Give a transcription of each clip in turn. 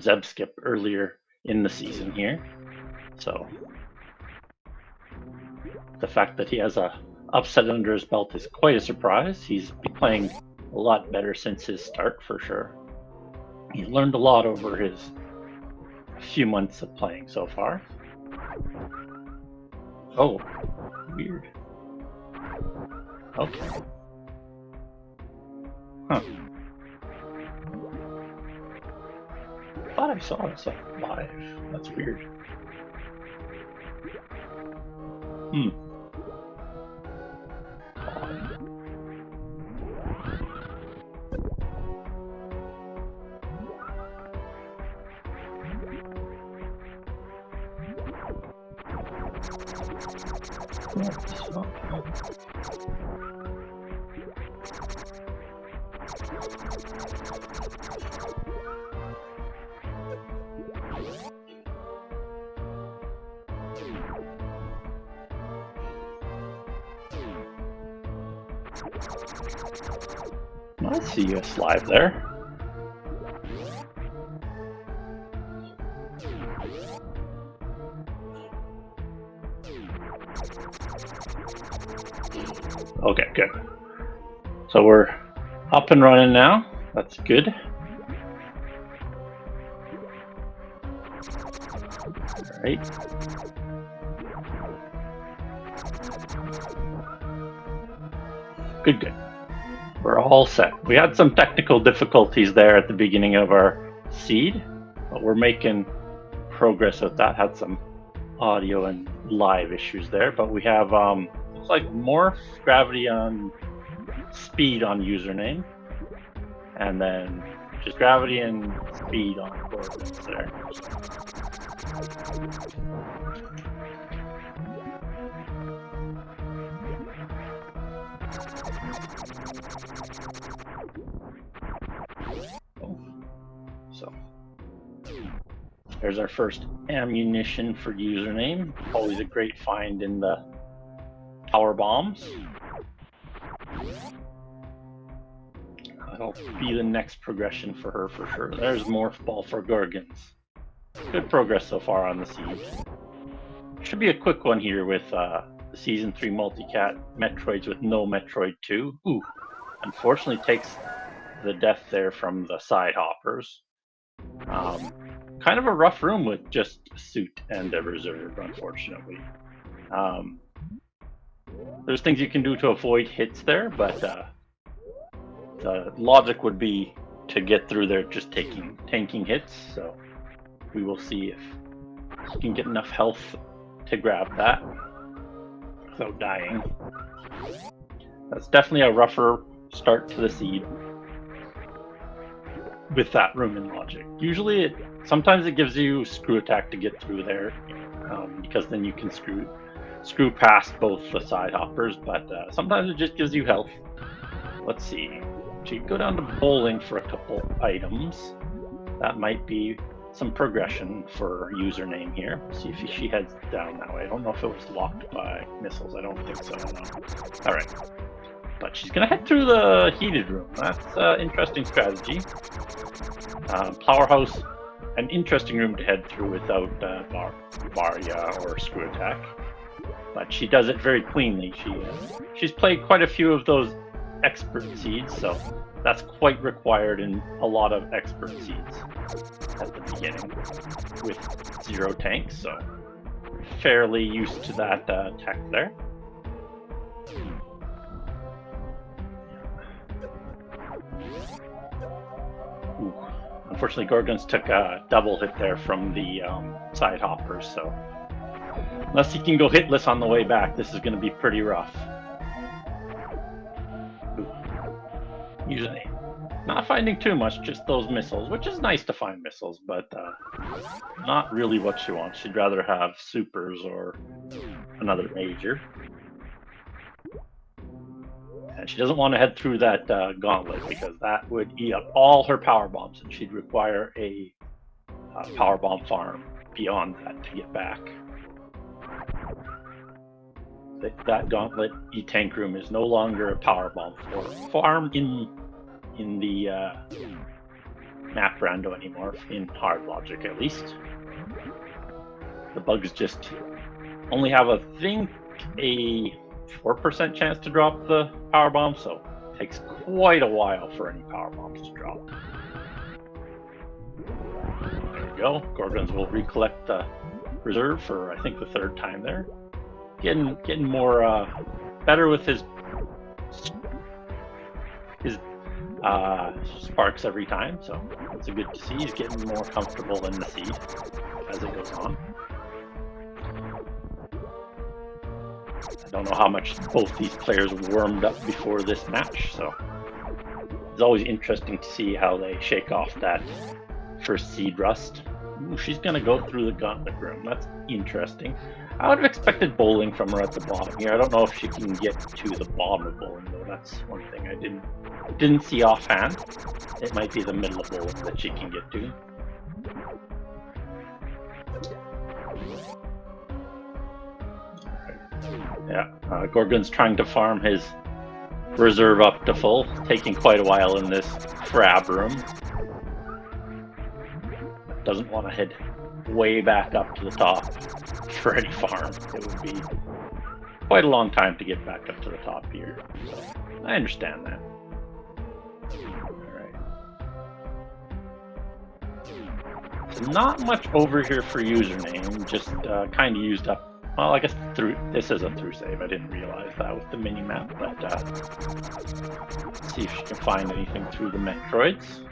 Zeb skip earlier in the season here. So the fact that he has a upset under his belt is quite a surprise. He's been playing a lot better since his start for sure. He's learned a lot over his few months of playing so far. Oh, weird. Okay. Huh. Thought I saw this live. That's weird. Hmm. Odd. I see us live there. Okay, good. So we're up and running now. That's good. All right. Good, good. We're all set. We had some technical difficulties there at the beginning of our seed, but we're making progress with that. Had some audio and live issues there, but we have looks like morph, gravity on speed on username, and then just gravity and speed on Gorgonz there. So there's our first ammunition for username. Always a great find in the power bombs. That'll be the next progression for her for sure. There's Morph Ball for Gorgonz. Good progress so far on the seed. Should be a quick one here with the Season 3 Multicat Metroids with no Metroid 2. Ooh, unfortunately takes the death there from the side hoppers. Kind of a rough room with just a suit and a reserve, unfortunately. There's things you can do to avoid hits there, but the logic would be to get through there just tanking hits. So we will see if he can get enough health to grab that without dying. That's definitely a rougher start to the seed with that room and logic. Usually sometimes it gives you screw attack to get through there, because then you can screw past both the side hoppers, but sometimes it just gives you health. Let's see. So you go down to bowling for a couple items. That might be some progression for username here. See if she heads down that way. I don't know if it was locked by missiles. I don't think so. No. All right. But she's gonna head through the heated room. That's an interesting strategy. Powerhouse, an interesting room to head through without Varia or screw attack. But she does it very cleanly. She's played quite a few of those expert seeds, so that's quite required in a lot of expert seeds at the beginning with 0 tanks, so fairly used to that tech there. Ooh. Unfortunately, Gorgonz took a double hit there from the side hoppers, so unless he can go hitless on the way back, this is going to be pretty rough. Username. Not finding too much, just those missiles, which is nice to find missiles, but not really what she wants. She'd rather have supers or another major. And she doesn't want to head through that gauntlet because that would eat up all her power bombs, and she'd require a power bomb farm beyond that to get back. That gauntlet E-tank room is no longer a power bomb farm in the map Rando anymore, in hard logic at least. The bugs just only have, I think, a 4% chance to drop the power bomb, so it takes quite a while for any power bombs to drop. There we go. Gorgonz will recollect the reserve for, I think, the third time there. Getting more better with his sparks every time, so it's good to see. He's getting more comfortable in the seed as it goes on. I don't know how much both these players warmed up before this match, so it's always interesting to see how they shake off that first seed rust. Ooh, she's gonna go through the gauntlet room. That's interesting. I would have expected bowling from her at the bottom here. I don't know if she can get to the bottom of bowling though. That's one thing I didn't see offhand. It might be the middle of bowling that she can get to. Yeah, Gorgonz trying to farm his reserve up to full, taking quite a while in this crab room. Doesn't want to head way back up to the top for any farm. It would be quite a long time to get back up to the top here. So I understand that. Alright. So not much over here for username, just kind of used up. Well, I guess this is a through save. I didn't realize that with the mini map, but let's see if she can find anything through the Metroids.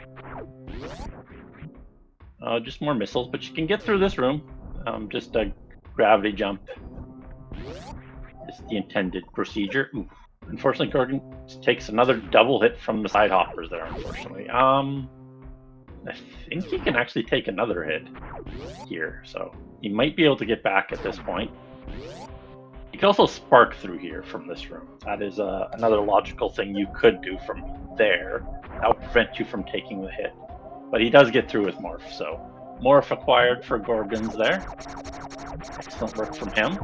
Just more missiles, but she can get through this room. Just a gravity jump is the intended procedure. Ooh. Unfortunately, Gorgonz takes another double hit from the side hoppers there, unfortunately. I think he can actually take another hit here, so he might be able to get back at this point. You can also spark through here from this room. That is another logical thing you could do from there. That would prevent you from taking the hit. But he does get through with Morph, so Morph acquired for Gorgonz there. Excellent work from him.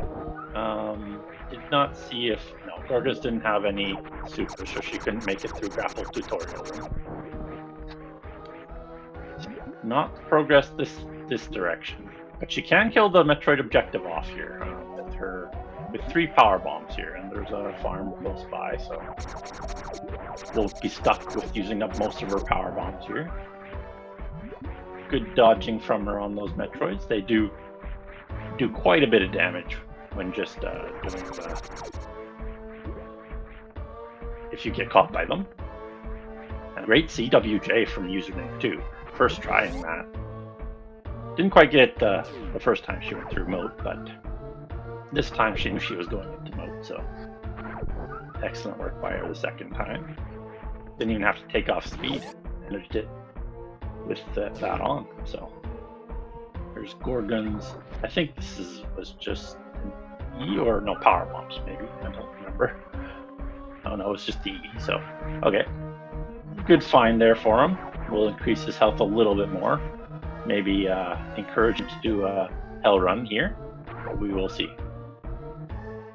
Did not see if... No, Gorgonz didn't have any super, so she couldn't make it through Grapple Tutorial Room. Not progress this direction. But she can kill the Metroid objective off here with 3 power bombs here, and there's a farm close by, so we'll be stuck with using up most of her power bombs here. Good dodging from her on those Metroids. They do quite a bit of damage when just doing if you get caught by them. And great CWJ from username too. First trying that. Didn't quite get the first time she went through moat, but this time she knew she was going into moat, so excellent work by her the second time. Didn't even have to take off speed, managed it with that on. So there's Gorgonz. I think this was just an E or no power bombs maybe. I don't remember. Oh no, it's just the E. So okay, good find there for him. We'll increase his health a little bit more. Maybe encourage him to do a hell run here. But we will see.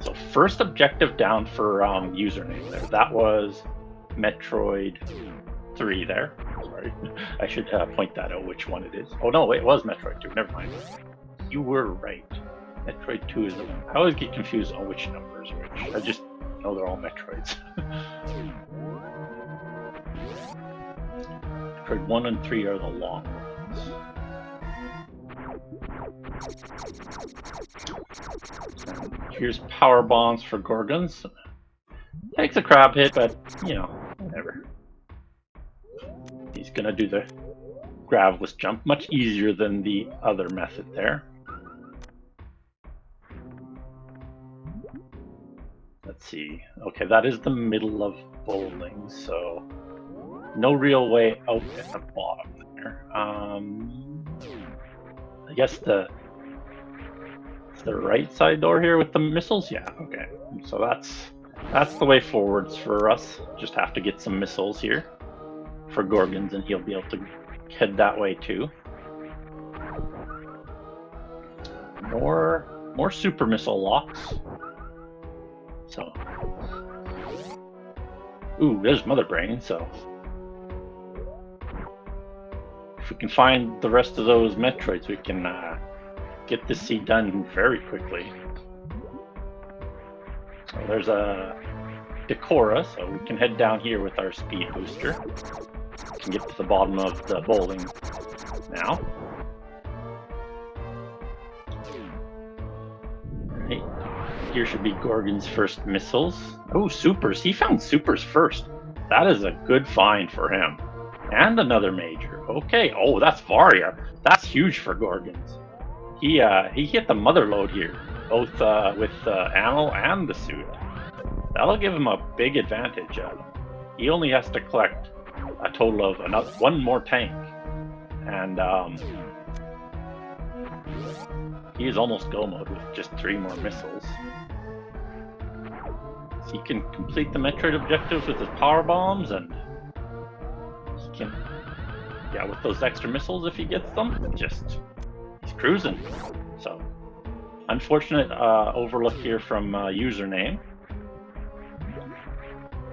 So first objective down for username there. That was Metroid 3 there. Sorry, I should point that out which one it is. Oh no, it was Metroid 2. Never mind. You were right. Metroid 2 is the one. I always get confused on which numbers are which. I just know they're all Metroids. Metroid 1 and 3 are the long ones. Here's power bombs for Gorgonz. Takes a crab hit, but you know, whatever. He's gonna do the graveless jump, much easier than the other method there. Let's see. Okay, that is the middle of bowling, so no real way out at the bottom there. I guess the right side door here with the missiles. Yeah. Okay. So that's the way forwards for us. Just have to get some missiles here for Gorgonz, and he'll be able to head that way too. More super missile locks. So, ooh, there's Mother Brain. So if we can find the rest of those Metroids, we can get this seed done very quickly. So there's a Decora, so we can head down here with our speed booster. We can get to the bottom of the bowling now. Right. Here should be Gorgon's first missiles. Oh, supers. He found supers first. That is a good find for him. And another major. Okay. Oh, that's Varia. That's huge for Gorgonz. He hit the mother load here, both with ammo and the suit. That'll give him a big advantage. He only has to collect a total of one more tank, and he is almost go mode with just 3 more missiles. So he can complete the Metroid objectives with his power bombs, and he can, with those extra missiles if he gets them, he's cruising. So, unfortunate overlook here from username.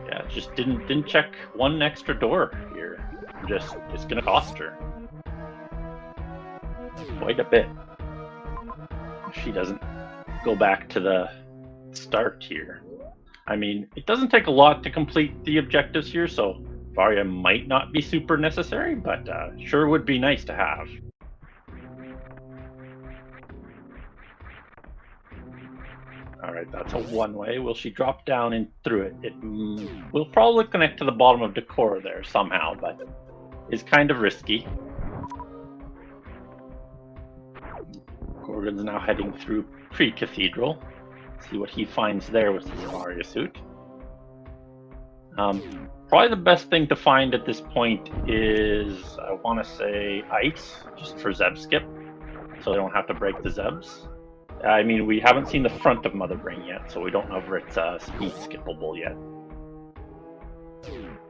Yeah, just didn't check one extra door here. It's gonna cost her quite a bit if she doesn't go back to the start here. I mean, it doesn't take a lot to complete the objectives here, so Varia might not be super necessary, but sure would be nice to have. Alright, that's a one-way. Will she drop down and through it? It will probably connect to the bottom of Decora there somehow, but is kind of risky. Gorgon's now heading through Pre-Cathedral. See what he finds there with his Varia suit. Probably the best thing to find at this point is, I want to say, ice, just for Zeb skip, so they don't have to break the Zebs. I mean, we haven't seen the front of Mother Brain yet, so we don't know if it's speed skippable yet.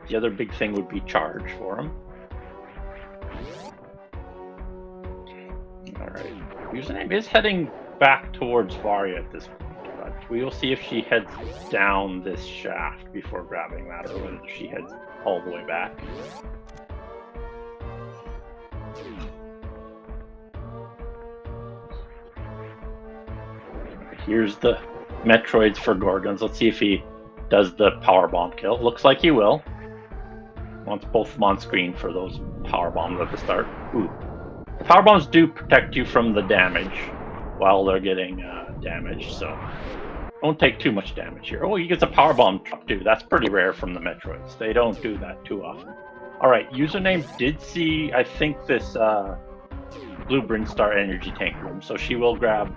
The other big thing would be charge for him. Alright, username is heading back towards Varia at this point, but we will see if she heads down this shaft before grabbing that, or whether she heads all the way back. Here's the Metroids for Gorgonz. Let's see if he does the power bomb kill. Looks like he will. Wants both of them on screen for those power bombs at the start. Ooh. The power bombs do protect you from the damage while they're getting damaged, so don't take too much damage here. Oh, he gets a power bomb drop too. That's pretty rare from the Metroids. They don't do that too often. Alright, username did see, I think, this Blue Brinstar energy tank room, so she will grab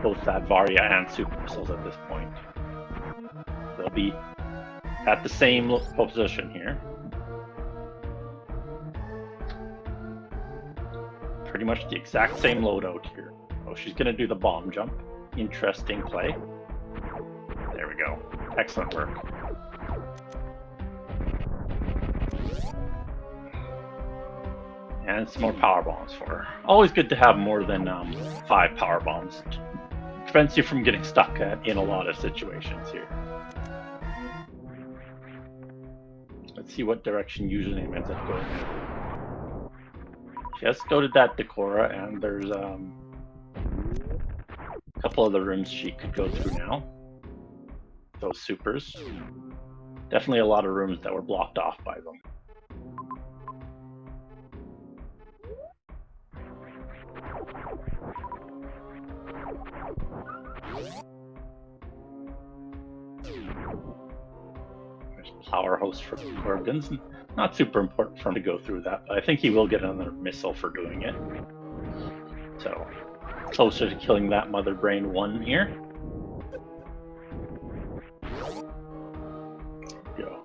both that Varia and super missiles at this point. They'll be at the same position here. Pretty much the exact same loadout here. Oh, she's gonna do the bomb jump. Interesting play. There we go. Excellent work. And some more power bombs for her. Always good to have more than 5 power bombs. Prevents you from getting stuck in a lot of situations here. Let's see what direction username ends up going in. She has to go to that Decora, and there's a couple of the rooms she could go through now. Those supers. Definitely a lot of rooms that were blocked off by them. There's Powerhouse for Gorgonz. Not super important for him to go through that, but I think he will get another missile for doing it. So, closer to killing that Mother Brain 1 here. Go.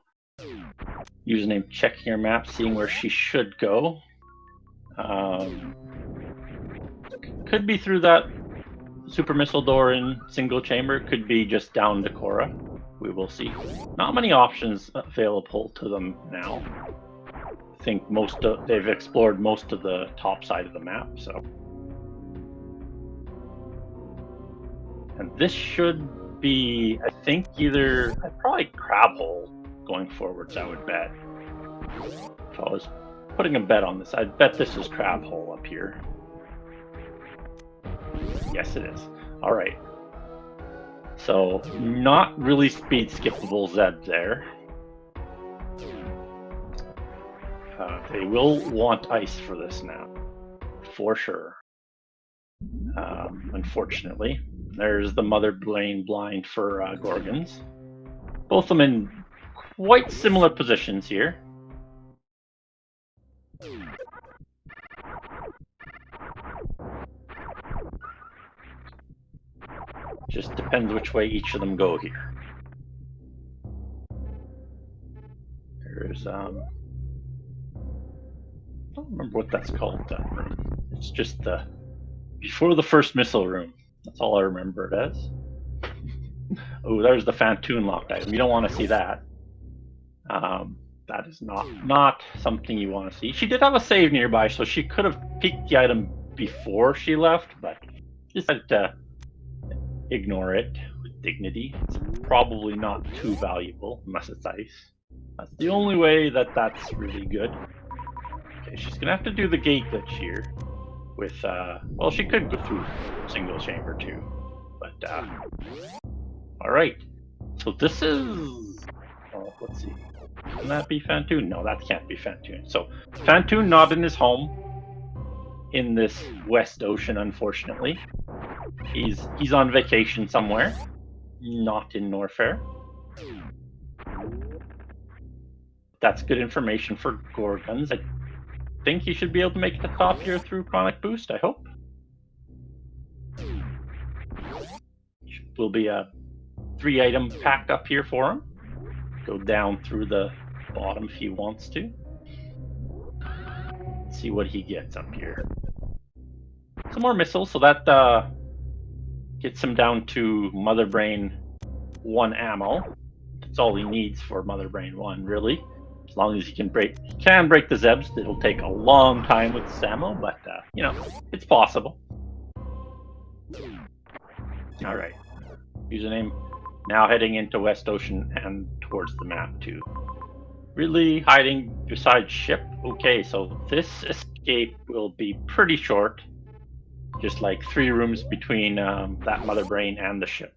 Username checking your map, seeing where she should go. Could be through that super missile door in single chamber, could be just down Decora. We will see. Not many options available to them now. I think they've explored most of the top side of the map, so. And this should be, I think, probably crab hole going forwards, I would bet. If I was putting a bet on this. I bet this is Crab Hole up here. Yes, it is. All right. So, not really speed skippable Zeb there. They will want ice for this now, for sure. Unfortunately, there's the Mother Brain blind for Gorgonz. Both of them in quite similar positions here. Just depends which way each of them go here. There's I don't remember what that's called, that room. It's just the before the first missile room. That's all I remember it as. Oh, there's the Fantoon locked item. You don't want to see that. That is not something you want to see. She did have a save nearby, so she could have peeked the item before she left, but decided to ignore it with dignity. It's probably not too valuable unless it's ice. That's the only way that's really good. Okay, she's gonna have to do the gate glitch here with well, she could go through single chamber too, but all right. So this is let's see. Can that be Fantoon? No, that can't be Fantoon. So Fantoon not in his home in this West Ocean, unfortunately. He's on vacation somewhere, not in Norfair. That's good information for Gorgonz. I think he should be able to make it to top here through Chronic Boost, I hope. Will be a 3-item pack up here for him. Go down through the bottom if he wants to. Let's see what he gets up here. Some more missiles, so that gets him down to Mother Brain 1 ammo. That's all he needs for Mother Brain 1, really. As long as he can break the Zebs. It'll take a long time with this ammo, but you know, it's possible. All right. Username now heading into West Ocean and towards the map too. Really hiding beside ship. Okay, so this escape will be pretty short. Just like 3 rooms between that Mother Brain and the ship.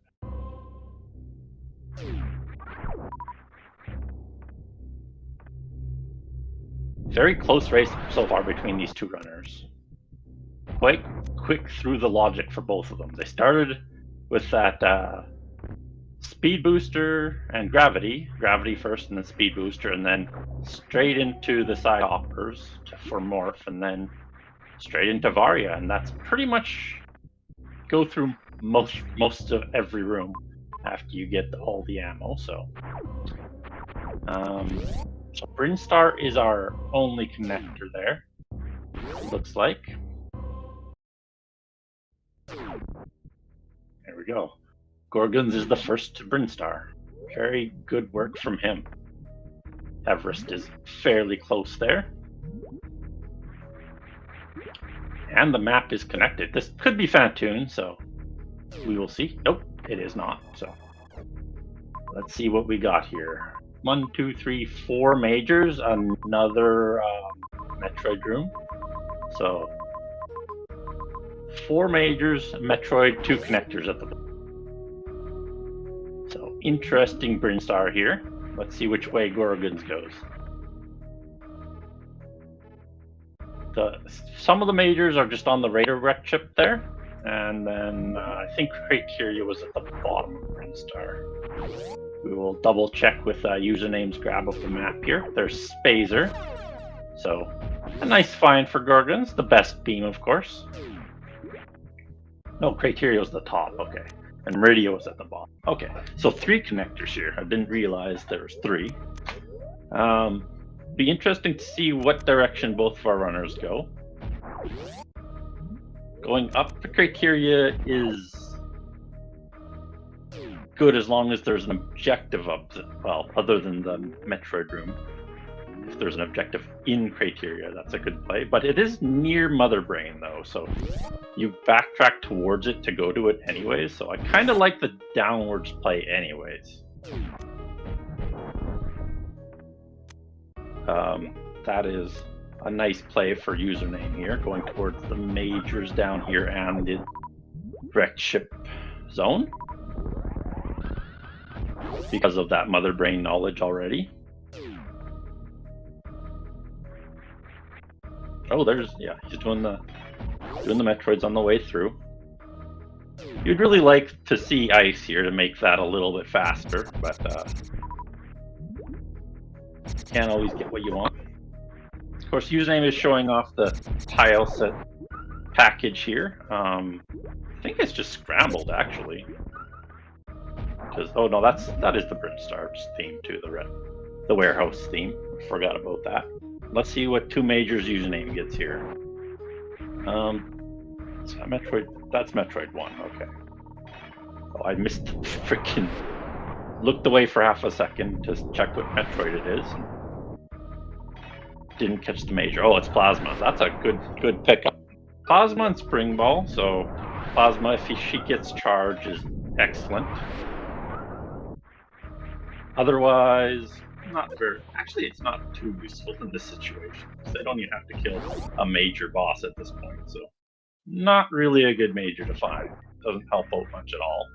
Very close race so far between these 2 runners. Quite quick through the logic for both of them. They started with that speed booster and gravity first and then speed booster, and then straight into the side hoppers for morph, and then straight into Varia, and that's pretty much go through most of every room after you get all the ammo. So so Brinstar is our only connector there, looks like. There we go. Gorgonz is the first to Brinstar. Very good work from him. Everest is fairly close there. And the map is connected. This could be Fantoon, so we will see. Nope, it is not. So let's see what we got here. 1, 2, 3, 4 majors, another Metroid room. So 4 majors, Metroid, 2 connectors at the bottom. So interesting Brinstar here. Let's see which way Gorgonz goes. Some of the majors are just on the radar wreck chip there, and then I think Criteria was at the bottom of Brinstar. We will double check with usernames grab of the map here. There's Spazer, so a nice find for Gorgonz. The best beam, of course. No, Criteria was the top. Okay, and Meridia was at the bottom. Okay, so 3 connectors here. I didn't realize there was 3. Be interesting to see what direction both of our runners go. Going up the Criteria is good as long as there's an objective up, well, other than the Metroid room. If there's an objective in Criteria, that's a good play. But it is near Mother Brain though, so you backtrack towards it to go to it anyways. So I kind of like the downwards play anyways. That is a nice play for username here, going towards the majors down here and the direct ship zone because of that mother brain knowledge already. Oh, he's doing the Metroids on the way through. You'd really like to see ice here to make that a little bit faster, but can't always get what you want. Of course, username is showing off the tile set package here. I think it's just scrambled actually. Oh no, that is the Brinstar's theme too, the warehouse theme. Forgot about that. Let's see what two majors username gets here. That's Metroid 1, okay. Oh, I missed freaking looked away for half a second to check what Metroid it is. Didn't catch the major. Oh, it's Plasma. That's a good pickup. Plasma and Spring Ball, so Plasma, if she gets charged, is excellent. Otherwise, not very. Actually, it's not too useful in this situation. They don't even have to kill a major boss at this point, so not really a good major to find. Doesn't help out much at all.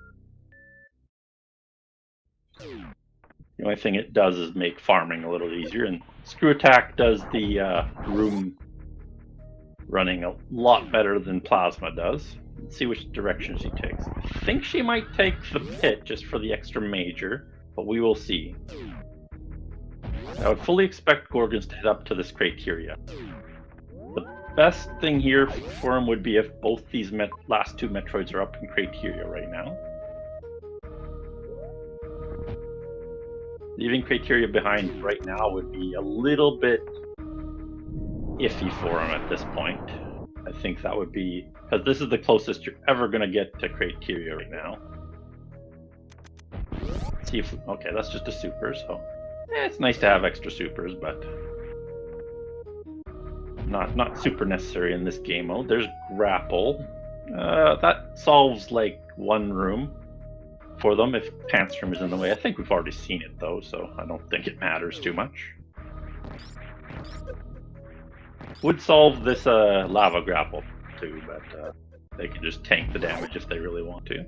The only thing it does is make farming a little easier, and Screw Attack does the room running a lot better than Plasma does. Let's see which direction she takes. I think she might take the pit just for the extra major, but we will see. I would fully expect Gorgonz to head up to this criteria. The best thing here for him would be if both these last two Metroids are up in criteria right now. Leaving criteria behind right now would be a little bit iffy for him at this point. I think that would be, because this is the closest you're ever going to get to criteria right now. Let's see if, okay, that's just a super, so it's nice to have extra supers, but not super necessary in this game mode. There's grapple. That solves like one room for them if Pants Room is in the way. I think we've already seen it though, so I don't think it matters too much. Would solve this lava grapple too, but they can just tank the damage if they really want to.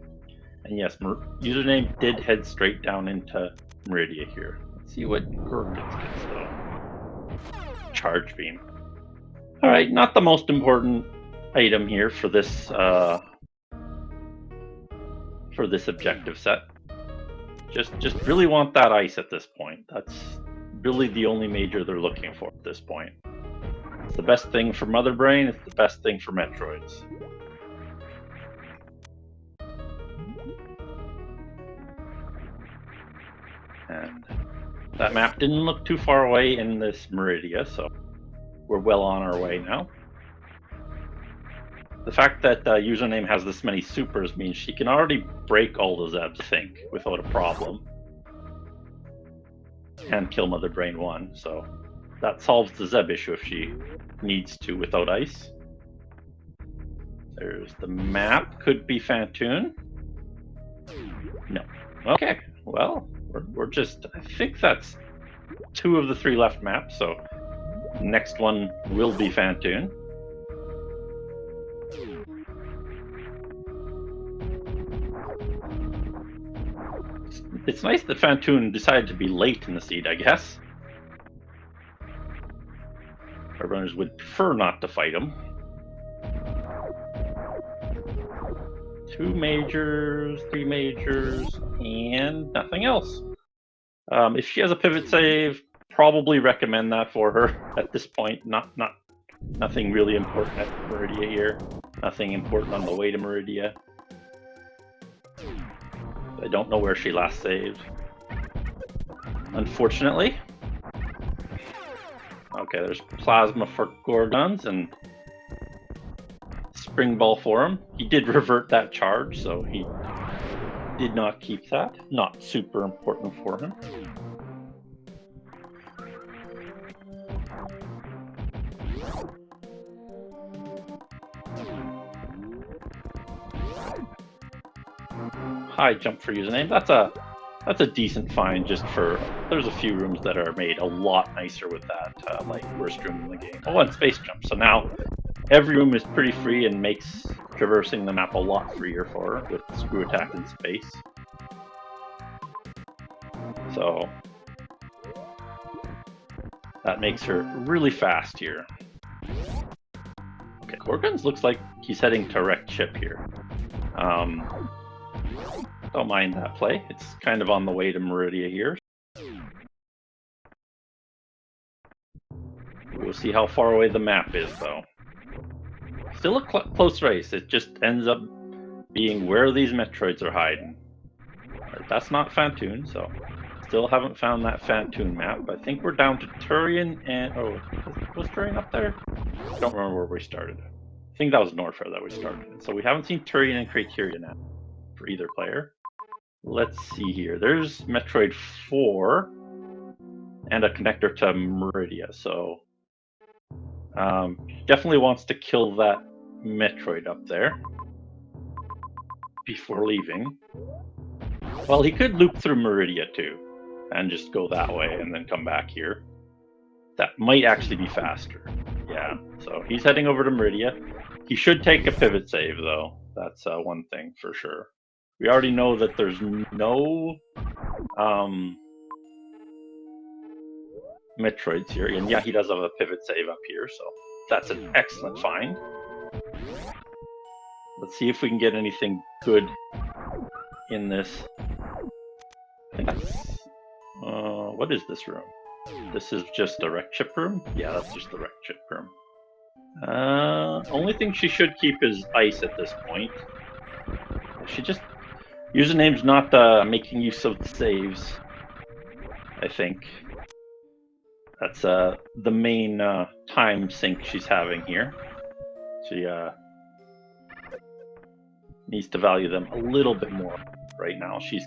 And yes, username did head straight down into Meridia here. Let's see what Gorgonz gets though. Charge Beam. Alright, not the most important item here for this objective set. Just really want that ice at this point. That's really the only major they're looking for at this point. It's the best thing for Mother Brain, it's the best thing for Metroids. And that map didn't look too far away in this Meridia, so we're well on our way now. The fact that username has this many supers means she can already break all the Zebs, I think, without a problem. And kill Mother Brain 1, so that solves the Zeb issue if she needs to without ice. There's the map. Could be Fantoon. No. Okay, well, we're just, I think that's 2 of the 3 left maps, so next one will be Fantoon. It's nice that Fantoon decided to be late in the seed, I guess. Our runners would prefer not to fight him. 2 majors, 3 majors, and nothing else. If she has a pivot save, probably recommend that for her at this point. Nothing really important at Meridia here. Nothing important on the way to Meridia. I don't know where she last saved, unfortunately. Okay, there's Plasma for Gorgonz and Spring Ball for him. He did revert that charge, so he did not keep that. Not super important for him. High jump for username. That's a That's a decent find just for... There's a few rooms that are made a lot nicer with that, like worst room in the game. Oh, and space jump. So now every room is pretty free and makes traversing the map a lot freer for her with screw attack in space. So that makes her really fast here. Okay, Gorgonz looks like he's heading to wrecked ship here. Don't mind that play. It's kind of on the way to Meridia here. We'll see how far away the map is, though. Still a close race. It just ends up being where these Metroids are hiding. Right, that's not Fantoon, so still haven't found that Fantoon map. I think we're down to Turian and... Oh, was Turian up there? I don't remember where we started. I think that was Norfair that we started. So we haven't seen Turian and Criteria now for either player. Let's see here. There's Metroid 4 and a connector to Meridia, so definitely wants to kill that Metroid up there before leaving. Well, he could loop through Meridia too and just go that way and then come back here. That might actually be faster. Yeah, so he's heading over to Meridia. He should take a pivot save though. That's one thing for sure. We already know that there's no Metroids here, and yeah, he does have a pivot save up here, so that's an excellent find. Let's see if we can get anything good in this. I think that's... what is this room? This is just the wrecked ship room? Yeah, that's just the wrecked ship room. Only thing she should keep is ice at this point. She just... Username's not making use of the saves, I think. That's the main time sink she's having here. She needs to value them a little bit more right now. She's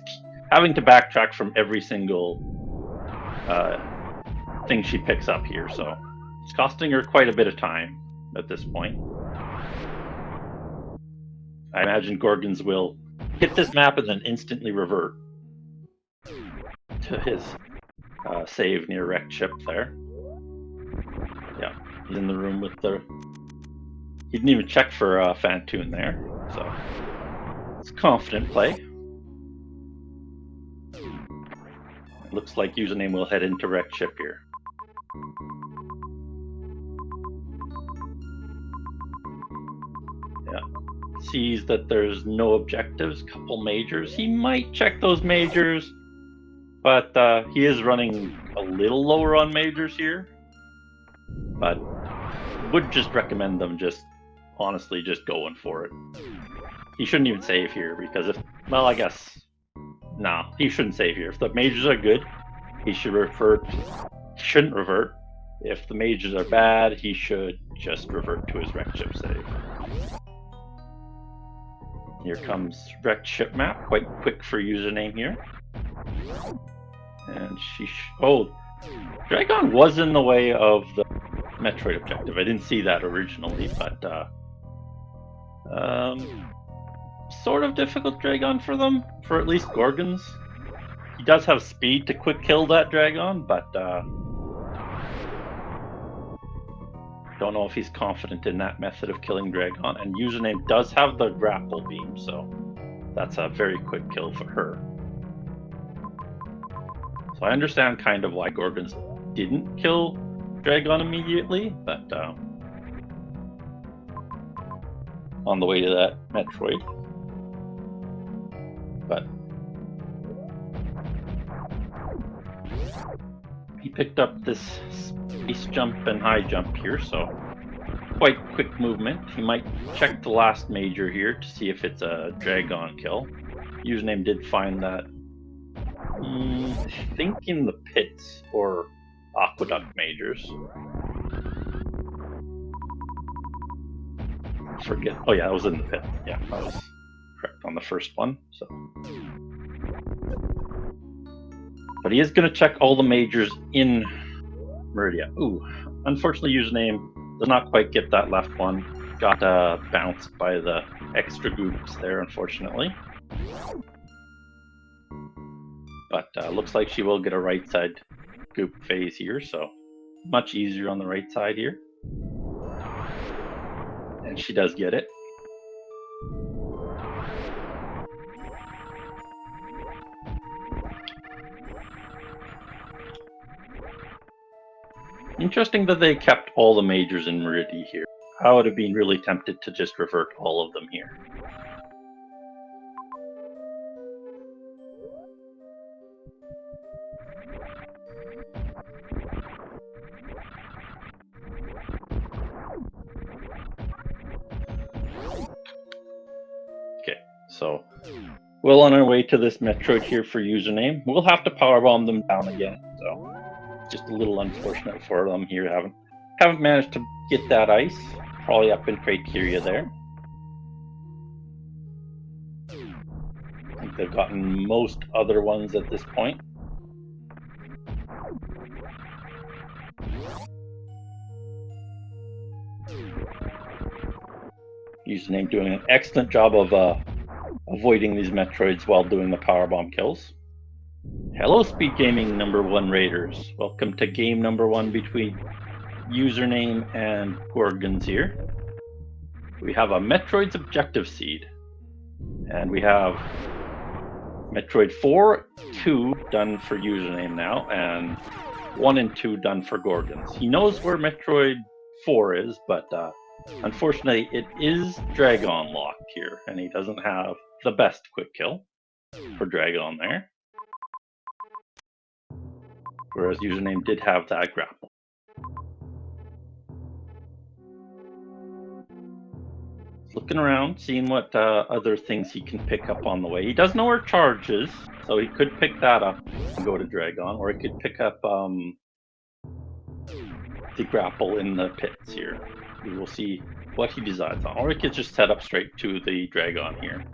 having to backtrack from every single thing she picks up here, so it's costing her quite a bit of time at this point. I imagine Gorgonz will hit this map and then instantly revert to his save near wrecked ship there. Yeah, he's in the room with the... He didn't even check for Fantoon there, so it's confident play. Looks like username will head into wrecked ship here. Yeah. Sees that there's no objectives, couple majors. He might check those majors, but he is running a little lower on majors here. But would just recommend them just honestly just going for it. He shouldn't even save here because if, well, I guess no, he shouldn't save here. If the majors are good, he should revert. He shouldn't revert. If the majors are bad, he should just revert to his wrecked ship save. Here comes wrecked ship map, quite quick for username here. And she oh, Dragon was in the way of the Metroid objective. I didn't see that originally, but sort of difficult Dragon for them, for at least Gorgonz. He does have speed to quick kill that Dragon, but don't know if he's confident in that method of killing Dragon. And username does have the grapple beam, so that's a very quick kill for her. So I understand kind of why Gorgonz didn't kill Dragon immediately, but on the way to that Metroid. But he picked up this space jump and high jump here, so quite quick movement. He might check the last major here to see if it's a Dragon kill. Username did find that, I think in the pits or aqueduct majors. Forget. Oh yeah, it was in the pit. Yeah, I was correct on the first one. So, but he is going to check all the majors in Meridia. Ooh, unfortunately, username does not quite get that left one. Got bounced by the extra groups there, unfortunately. but looks like she will get a right side scoop phase here, so much easier on the right side here. And she does get it. Interesting that they kept all the majors in Meridi here. I would have been really tempted to just revert all of them here. Okay, so we're on our way to this Metroid here for username. We'll have to powerbomb them down again, so just a little unfortunate for them here. Haven't managed to get that ice. Probably up in criteria there. I think they've gotten most other ones at this point. Username doing an excellent job of avoiding these Metroids while doing the powerbomb kills. Hello, SpeedGaming #1 Raiders. Welcome to game #1 between username and Gorgonz here. We have a Metroid's objective seed, and we have Metroid 4, 2 done for username now, and 1 and 2 done for Gorgonz. He knows where Metroid 4 is, but unfortunately it is Dragon locked here, and he doesn't have the best quick kill for Dragon there. Whereas username did have that grapple. Looking around, seeing what other things he can pick up on the way. He does know where charge is, so he could pick that up and go to Dragon, or he could pick up the grapple in the pits here. We will see what he decides on, or he could just set up straight to the Dragon here.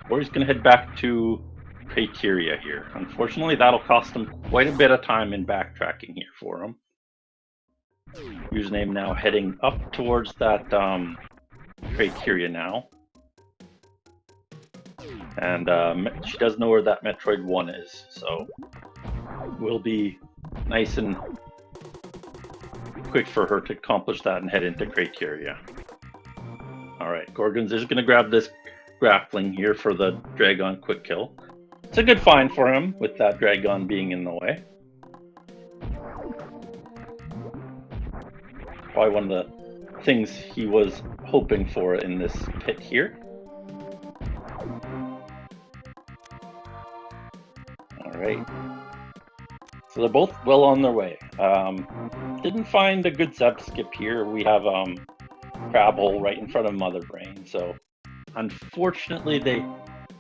Or he's going to head back to criteria here. Unfortunately, that'll cost him quite a bit of time in backtracking here for him. Username now heading up towards that criteria now. And she does know where that Metroid 1 is, so will be nice and quick for her to accomplish that and head into criteria. Alright, Gorgonz is going to grab this grappling here for the Dragon quick kill. It's a good find for him with that Dragon being in the way. Probably one of the things he was hoping for in this pit here. Alright. So they're both well on their way. Didn't find a good Zeb skip here. We have Crab Hole right in front of Mother Brain, so unfortunately they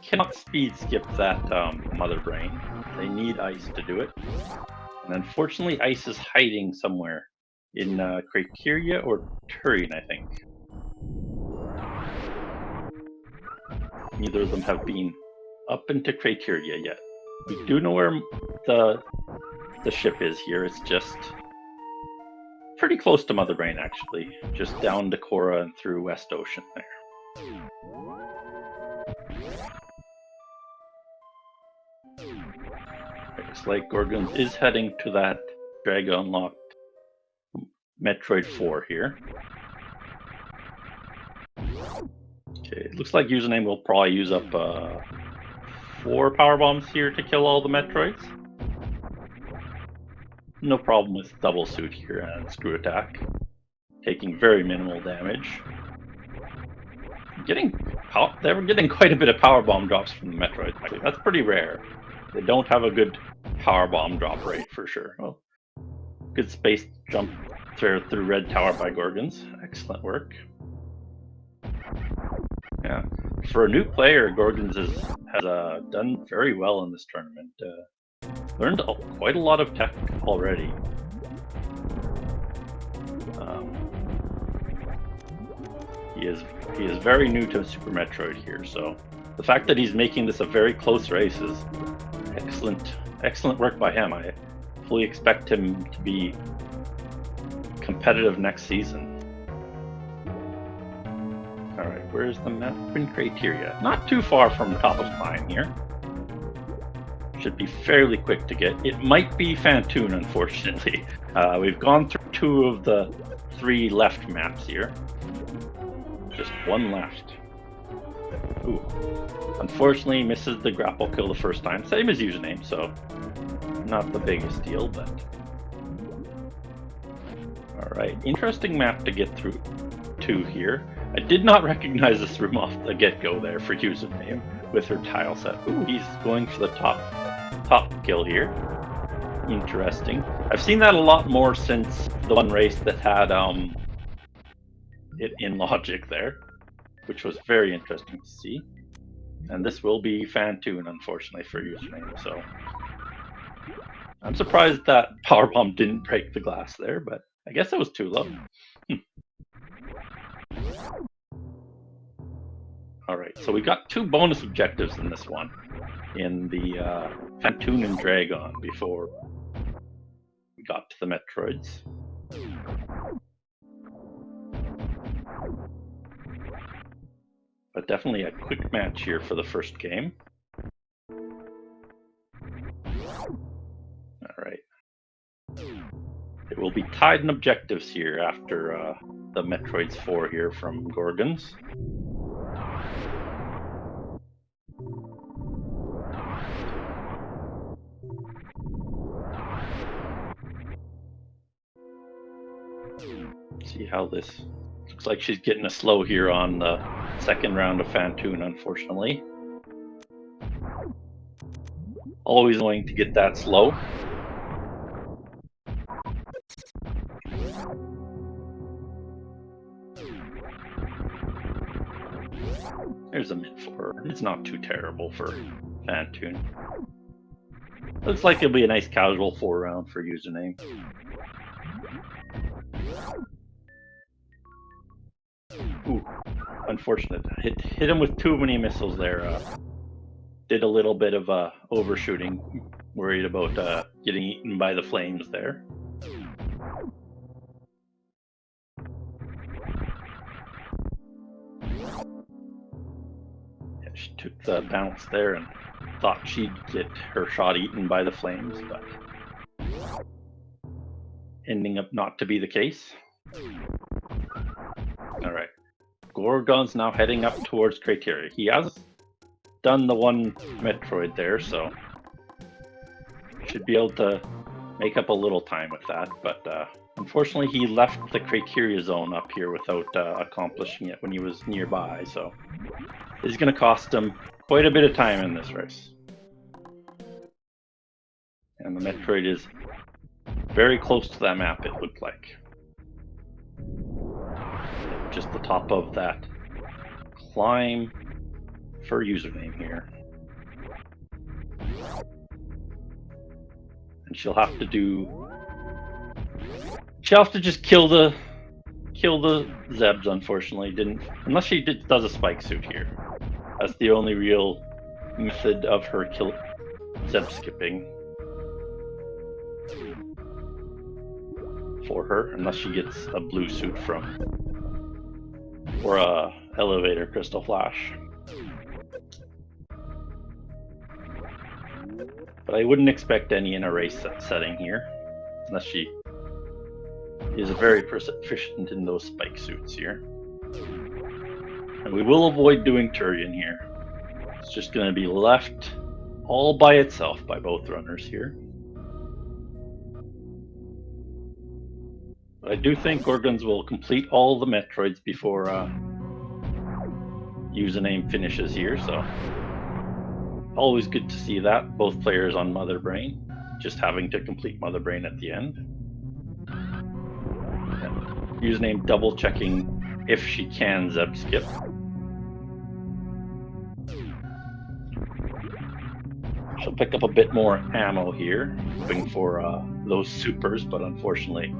cannot speed skip that Mother Brain. They need ice to do it. And unfortunately ice is hiding somewhere in criteria or Turin, I think. Neither of them have been up into criteria yet. We do know where the ship is here. It's just pretty close to Mother Brain, actually. Just down to Cora and through West Ocean there. Looks like Gorgonz is heading to that Dragon locked Metroid 4 here. Okay, it looks like username will probably use up 4 power bombs here to kill all the Metroids. No problem with double suit here and screw attack. Taking very minimal damage. They were getting quite a bit of power bomb drops from the Metroids. That's pretty rare. They don't have a good power bomb drop rate for sure. Well, good space jump through Red Tower by Gorgonz. Excellent work. Yeah, for a new player, Gorgonz has done very well in this tournament. Learned quite a lot of tech already. He is very new to Super Metroid here, so the fact that he's making this a very close race is excellent work by him. I fully expect him to be competitive next season. All right, Where's the map in criteria? Not too far from the top of mine here. Should be fairly quick to get. It might be Fantoon, unfortunately. We've gone through 2 of the 3 left maps here. Just 1 left. Ooh. Unfortunately, misses the grapple kill the first time. Same as username, so not the biggest deal, but... Alright, interesting map to get through to here. I did not recognize this room off the get-go there for username with her tile set. Ooh, he's going for the top kill here. Interesting. I've seen that a lot more since the one race that had it in logic there, which was very interesting to see. And this will be Fantoon, unfortunately, for username, so I'm surprised that powerbomb didn't break the glass there, but I guess it was too low. Alright, so we got 2 bonus objectives in this one, in the Fantoon and Dragon, before we got to the Metroids. But definitely a quick match here for the first game. Alright. It will be tied in objectives here after the Metroids 4 here from Gorgonz. See how this looks like. She's getting a slow here on the second round of Fantoon, unfortunately. Always annoying to get that slow. There's a mid for her. It's not too terrible for Fantoon. Looks like it'll be a nice casual 4 round for username. Ooh, unfortunate. Hit him with too many missiles there. Did a little bit of overshooting. Worried about getting eaten by the flames there. Yeah, she took the bounce there and thought she'd get her shot eaten by the flames, but ending up not to be the case. Alright. Gorgonz now heading up towards criteria. He has done the one Metroid there, so should be able to make up a little time with that, but unfortunately he left the criteria zone up here without accomplishing it when he was nearby, so it's going to cost him quite a bit of time in this race. And the Metroid is very close to that map, it looked like. Just the top of that climb for username here. And she'll have to just kill the Zebs, unfortunately. Unless she does a spike suit here. That's the only real method of her Zeb skipping for her, unless she gets a blue suit or a elevator crystal flash. But I wouldn't expect any in a race setting here, unless she is very proficient in those spike suits here. And we will avoid doing Turian here. It's just going to be left all by itself by both runners here. But I do think Gorgonz will complete all the Metroids before username finishes here, so always good to see that. Both players on Mother Brain, just having to complete Mother Brain at the end. And username double checking if she can Zeb skip. She'll pick up a bit more ammo here, hoping for those supers, but unfortunately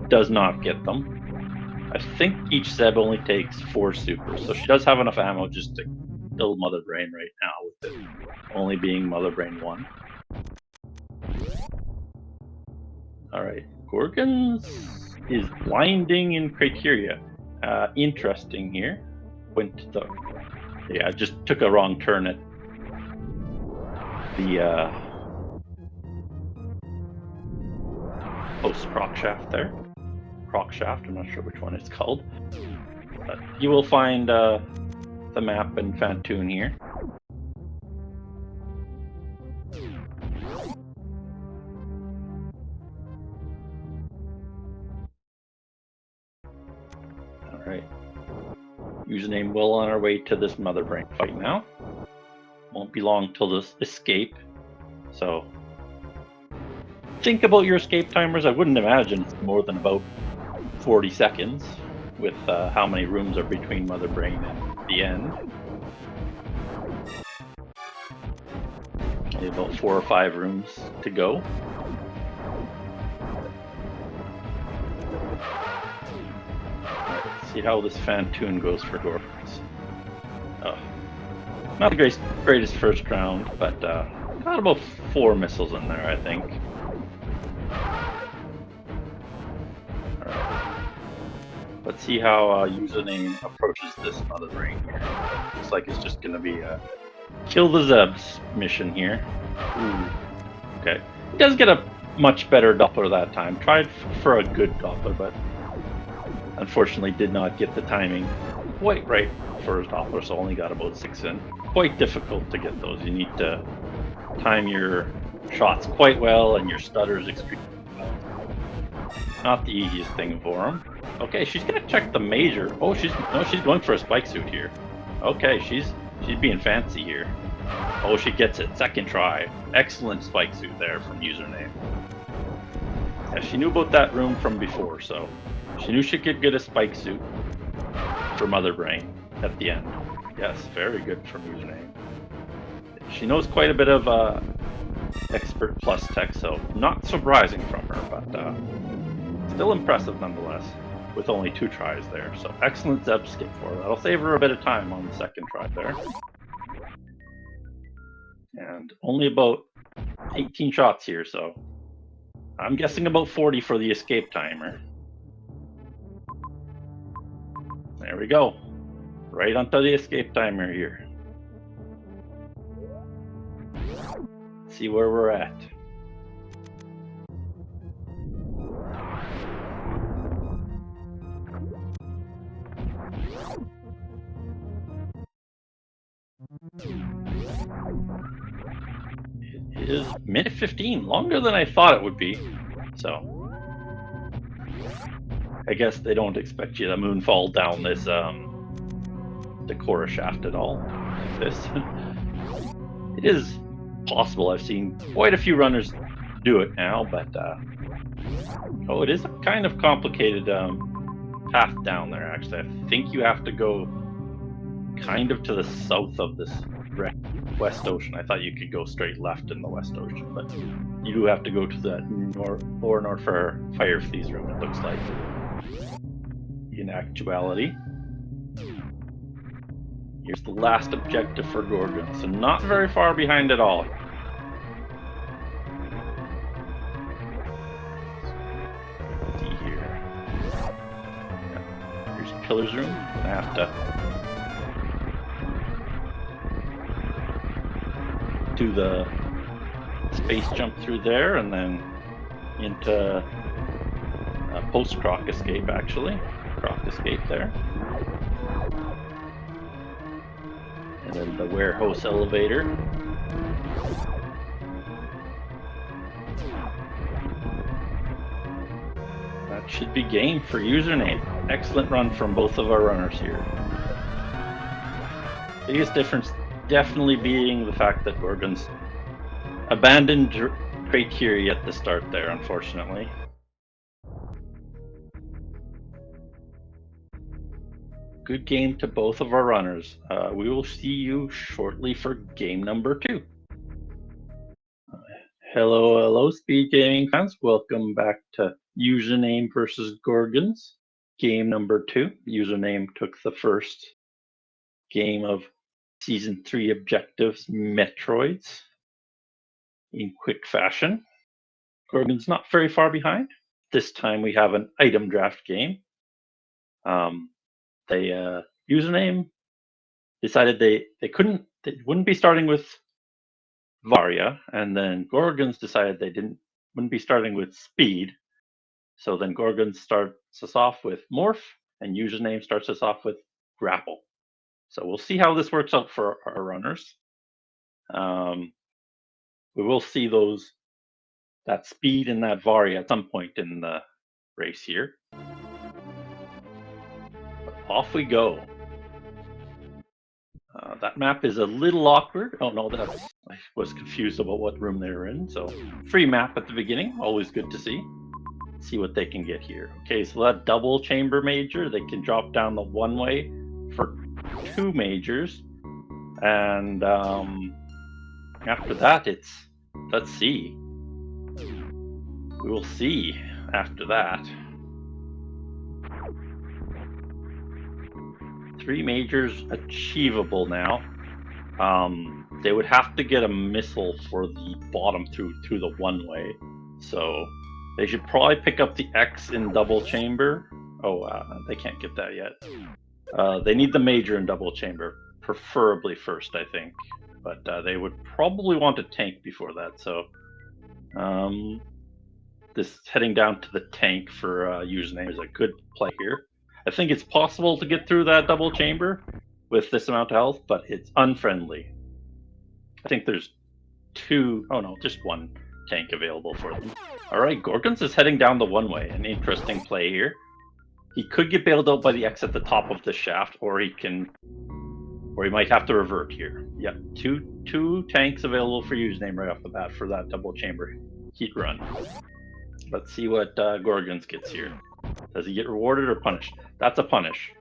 does not get them. I think each Zeb only takes 4 supers, so she does have enough ammo just to kill Mother Brain right now, with it only being Mother Brain 1. Alright, Gorgonz is blinding in criteria. Interesting here. went to the... Yeah, I just took a wrong turn at the post-croc shaft there. Croc shaft, I'm not sure which one it's called. But you will find the map in Fantoon here. Alright. Username well on our way to this mother brain fight now. Won't be long till this escape. So think about your escape timers. I wouldn't imagine it's more than about 40 seconds with how many rooms are between mother brain and the end. About 4 or 5 rooms to go. Let's see how this Fantoon goes for Gorgonz. Oh, not the greatest first round, but got about 4 missiles in there, I think. Alright. Let's see how username approaches this mother brain here. Looks like it's just going to be a kill the Zebs mission here. Ooh. Okay. He does get a much better Doppler that time. Tried for a good Doppler, but unfortunately did not get the timing quite right for his Doppler, so only got about 6 in. Quite difficult to get those. You need to time your shots quite well and your stutters extremely well. Not the easiest thing for him. Okay, she's gonna check the major. Oh, she's going for a spike suit here. Okay, she's being fancy here. Oh, she gets it. Second try. Excellent spike suit there from username. Yeah, she knew about that room from before, so she knew she could get a spike suit for mother brain at the end. Yes, very good from username. She knows quite a bit of expert plus tech, so not surprising from her, but still impressive nonetheless, with only 2 tries there. So excellent Zeb skip for her. That'll save her a bit of time on the second try there. And only about 18 shots here, so I'm guessing about 40 for the escape timer. There we go. Right onto the escape timer here. Let's see where we're at. It is minute 15, longer than I thought it would be. So I guess they don't expect you to moonfall down this Decora shaft at all like this. It is possible. I've seen quite a few runners do it now, but oh, it is a kind of complicated path down there. Actually, I think you have to go kind of to the south of this West Ocean. I thought you could go straight left in the West Ocean, but you do have to go to the lower north for Fire Fleas room, it looks like, in actuality. Here's the last objective for Gorgonz, so not very far behind at all. Let's see here. Yeah. Here's Pillar's room. Gonna have to do the space jump through there and then into a post-croc escape, actually. Croc escape there. And then the warehouse elevator. That should be game for username. Excellent run from both of our runners here. Biggest difference definitely being the fact that Gorgonz abandoned criteria at the start there, unfortunately. Good game to both of our runners. We will see you shortly for game number 2. Hello, SpeedGaming fans. Welcome back to Username versus Gorgonz. Game number 2. Username took the first game of Season 3 objectives, Metroids, in quick fashion. Gorgonz not very far behind. This time we have an item draft game. Username decided they wouldn't be starting with Varia, and then Gorgonz decided they wouldn't be starting with Speed. So then Gorgonz starts us off with Morph, and Username starts us off with Grapple. So we'll see how this works out for our runners. We will see that Speed and that Varia at some point in the race here. But off we go. That map is a little awkward. Oh no, I was confused about what room they were in. So free map at the beginning, always good to see. See what they can get here. Okay, so that double chamber major, they can drop down the one way for 2 majors. And after that, let's see. We will see after that. 3 majors achievable now. They would have to get a missile for the bottom through the one way. So they should probably pick up the X in double chamber. Oh, they can't get that yet. They need the major in double chamber, preferably first, I think. But they would probably want a tank before that. So this heading down to the tank for Username is a good play here. I think it's possible to get through that double chamber with this amount of health, but it's unfriendly. I think there's 2, oh no, just 1 tank available for them. All right, Gorgonz is heading down the one way. An interesting play here. He could get bailed out by the X at the top of the shaft, or he might have to revert here. Yep, two tanks available for Username right off the bat for that double chamber heat run. Let's see what Gorgonz gets here. Does he get rewarded or punished? That's a punish.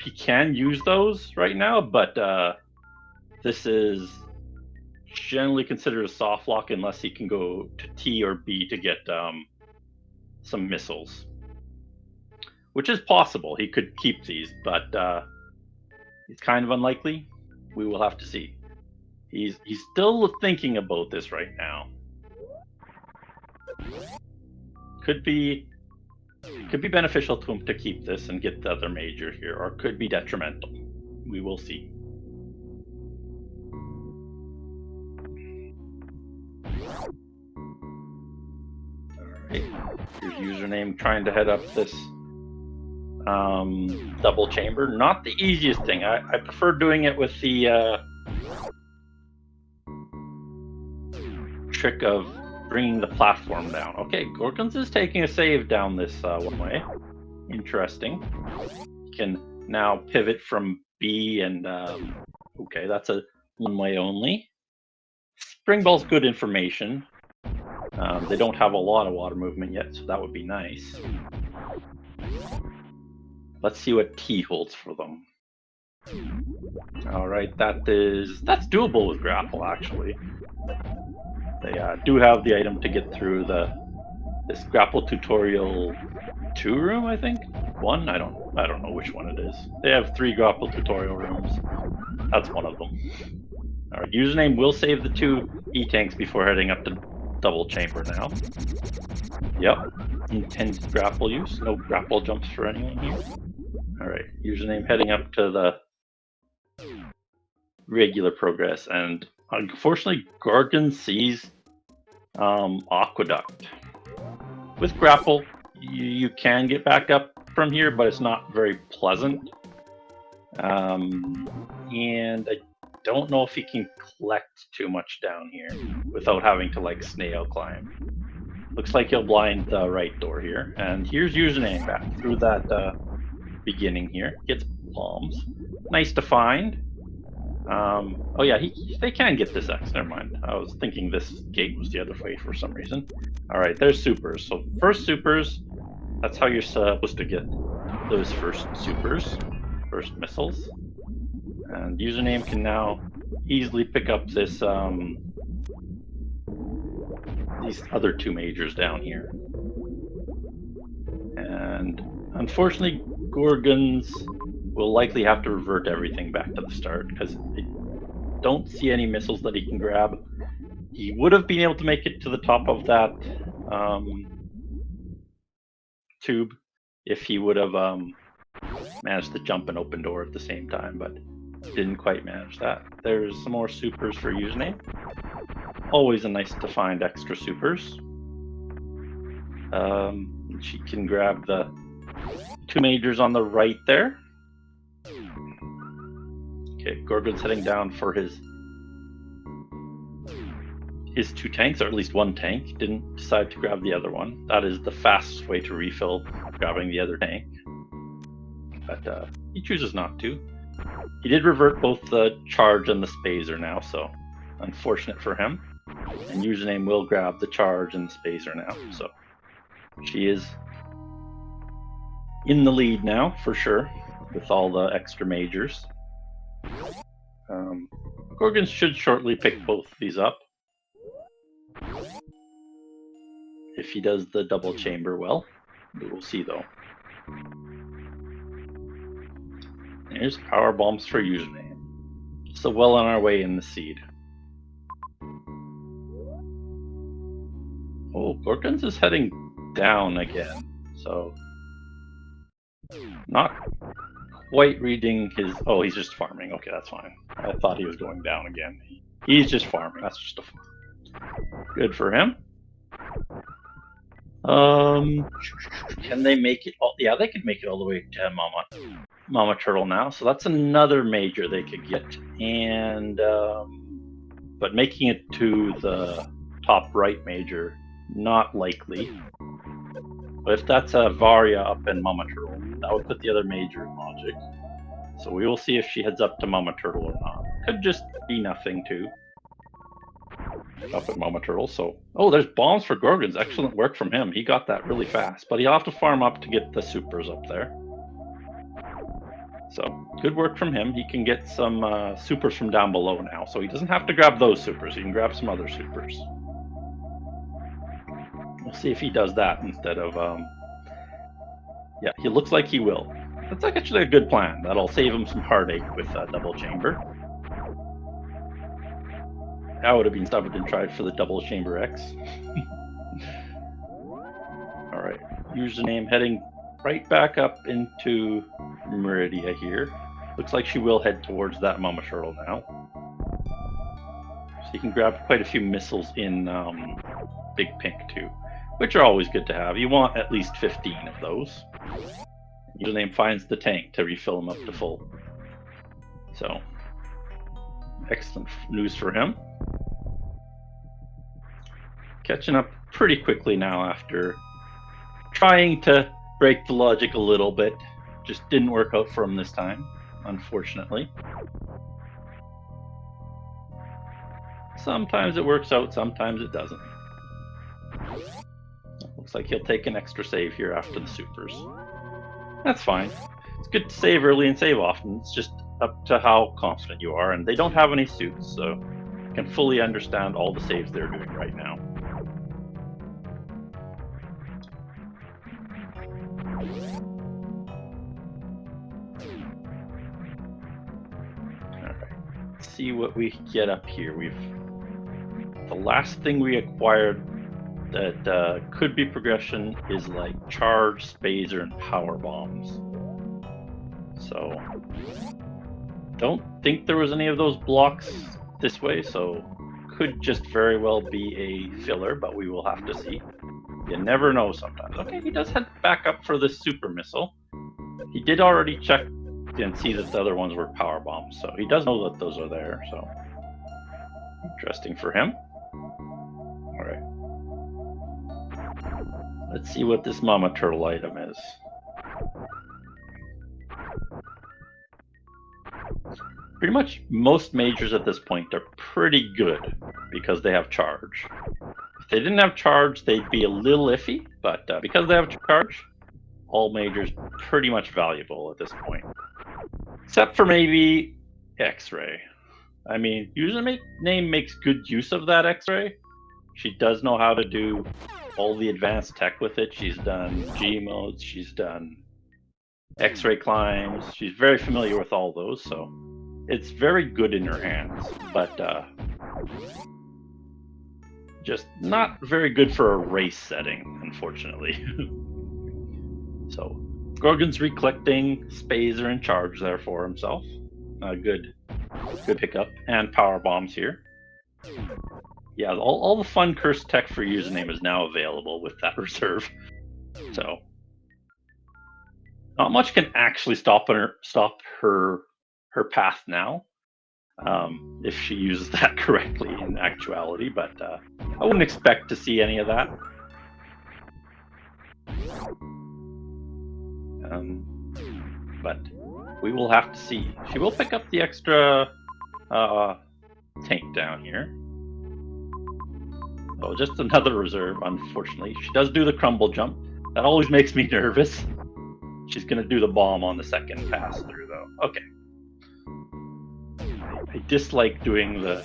He can use those right now, but this is generally considered a soft lock unless he can go to T or B to get some missiles. Which is possible. He could keep these, but it's kind of unlikely. We will have to see. He's still thinking about this right now. Could be beneficial to him to keep this and get the other major here, or could be detrimental. We will see. Alright, here's Username trying to head up this double chamber. Not the easiest thing. I prefer doing it with the trick of bringing the platform down. Okay, Gorgonz is taking a save down this one way. Interesting. He can now pivot from B and okay, that's a one way only. Spring Ball's good information. They don't have a lot of water movement yet, so that would be nice. Let's see what T holds for them. All right, that's doable with Grapple actually. They do have the item to get through this Grapple tutorial 2 room, I think. 1? I don't know which one it is. They have 3 Grapple tutorial rooms. That's one of them. All right, Username will save the 2 E-tanks before heading up to double chamber now. Yep, intended grapple use. No grapple jumps for anyone here. All right, Username heading up to the regular progress, and unfortunately, Gorgonz sees Aqueduct. With grapple, you can get back up from here, but it's not very pleasant. And I don't know if he can collect too much down here without having to like snail climb. Looks like he'll blind the right door here, and here's Username back through that beginning here. Gets bombs. Nice to find. Oh yeah, they can get this X. Never mind. I was thinking this gate was the other way for some reason. All right, there's supers. So first supers. That's how you're supposed to get those first supers, first missiles. And Username can now easily pick up this these other 2 majors down here. And unfortunately, Gorgonz will likely have to revert everything back to the start because I don't see any missiles that he can grab. He would have been able to make it to the top of that tube if he would have managed to jump and open door at the same time, but Didn't quite manage that. There's some more supers for username. Always a nice to find extra supers. She can grab the 2 majors on the right there. Okay, Gorgon's heading down for his 2 tanks, or at least 1 tank. Didn't decide to grab the other one. That is the fastest way to refill, grabbing the other tank. But he chooses not to. He did revert both the charge and the spazer now, so unfortunate for him. And username will grab the charge and the spazer now, so she is in the lead now for sure with all the extra majors. Gorgonz should shortly pick both of these up if he does the double chamber well. We will see though. There's power bombs for username. So well on our way in the seed. Oh, Gorgonz is heading down again, so not quite reading his. Oh, he's just farming. Okay, that's fine. I thought he was going down again. He's just farming. That's just a farm. Good for him. Can they make it all? Yeah, they could make it all the way to Mama Turtle now. So that's another major they could get, and but making it to the top right major, not likely. But if that's a Varia up in Mama Turtle, that would put the other major in logic. So we will see if she heads up to Mama Turtle or not. Could just be nothing too. Up at Mama Turtle, so... Oh, there's bombs for Gorgonz. Excellent work from him. He got that really fast. But he'll have to farm up to get the supers up there. So, good work from him. He can get some supers from down below now. So he doesn't have to grab those supers. He can grab some other supers. We'll see if he does that instead of... Yeah, he looks like he will. That's actually a good plan. That'll save him some heartache with double chamber. I would have been stubborn and tried for the double chamber X. Alright, username heading right back up into Meridia here. Looks like she will head towards that Mama Turtle now. So you can grab quite a few missiles in Big Pink too, which are always good to have. You want at least 15 of those. Username finds the tank to refill him up to full. So, excellent news for him. Catching up pretty quickly now after trying to break the logic a little bit. Just didn't work out for him this time, unfortunately. Sometimes it works out, sometimes it doesn't. Looks like he'll take an extra save here after the supers. That's fine. It's good to save early and save often. It's just up to how confident you are, and they don't have any suits, so you can fully understand all the saves they're doing right now. Alright, let's see what we get up here. The last thing we acquired that could be progression is like charge, spazer, and power bombs. So, don't think there was any of those blocks this way, so could just very well be a filler, but we will have to see. You never know sometimes. Okay, he does head back up for this super missile. He did already check and see that the other ones were power bombs, so he does know that those are there, so interesting for him. Alright. Let's see what this Mama Turtle item is. Pretty much most majors at this point are pretty good because they have charge. If they didn't have charge, they'd be a little iffy, but because they have charge, all majors pretty much valuable at this point. Except for maybe X-Ray. I mean, username makes good use of that X-Ray. She does know how to do all the advanced tech with it. She's done G modes, she's done X-ray climbs. She's very familiar with all those, so it's very good in her hands, but just not very good for a race setting, unfortunately. So, Gorgonz recollecting spazer and charge there for himself. Good Good pickup. And power bombs here. Yeah, all the fun curse tech for username is now available with that reserve. So not much can actually stop her path now, if she uses that correctly in actuality. But I wouldn't expect to see any of that. But we will have to see. She will pick up the extra tank down here. Oh, just another reserve, unfortunately. She does do the crumble jump. That always makes me nervous. She's going to do the bomb on the second pass through, though. Okay. I dislike doing the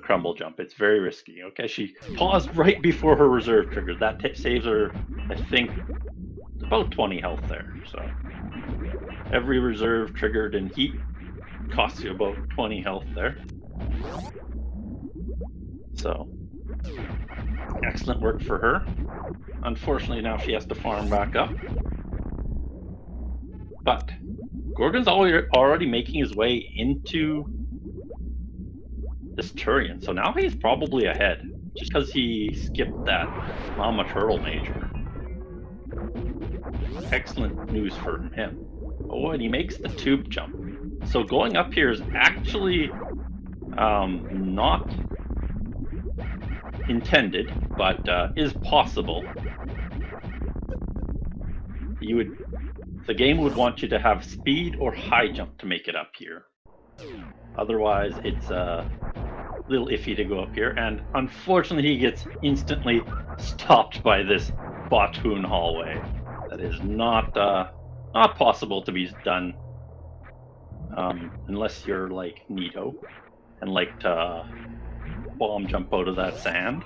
crumble jump. It's very risky. Okay, she paused right before her reserve triggered. That saves her, I think, about 20 health there. So every reserve triggered in heat costs you about 20 health there. So excellent work for her. Unfortunately, now she has to farm back up. But Gorgon's already making his way into this Turian, so now he's probably ahead, just because he skipped that Mama Turtle Major. Excellent news for him. Oh, and he makes the tube jump. So going up here is actually not intended, but is possible. The game would want you to have speed or high jump to make it up here. Otherwise, it's a little iffy to go up here. And unfortunately, he gets instantly stopped by this Batoon hallway. That is not possible to be done unless you're like Nito and like to bomb jump out of that sand.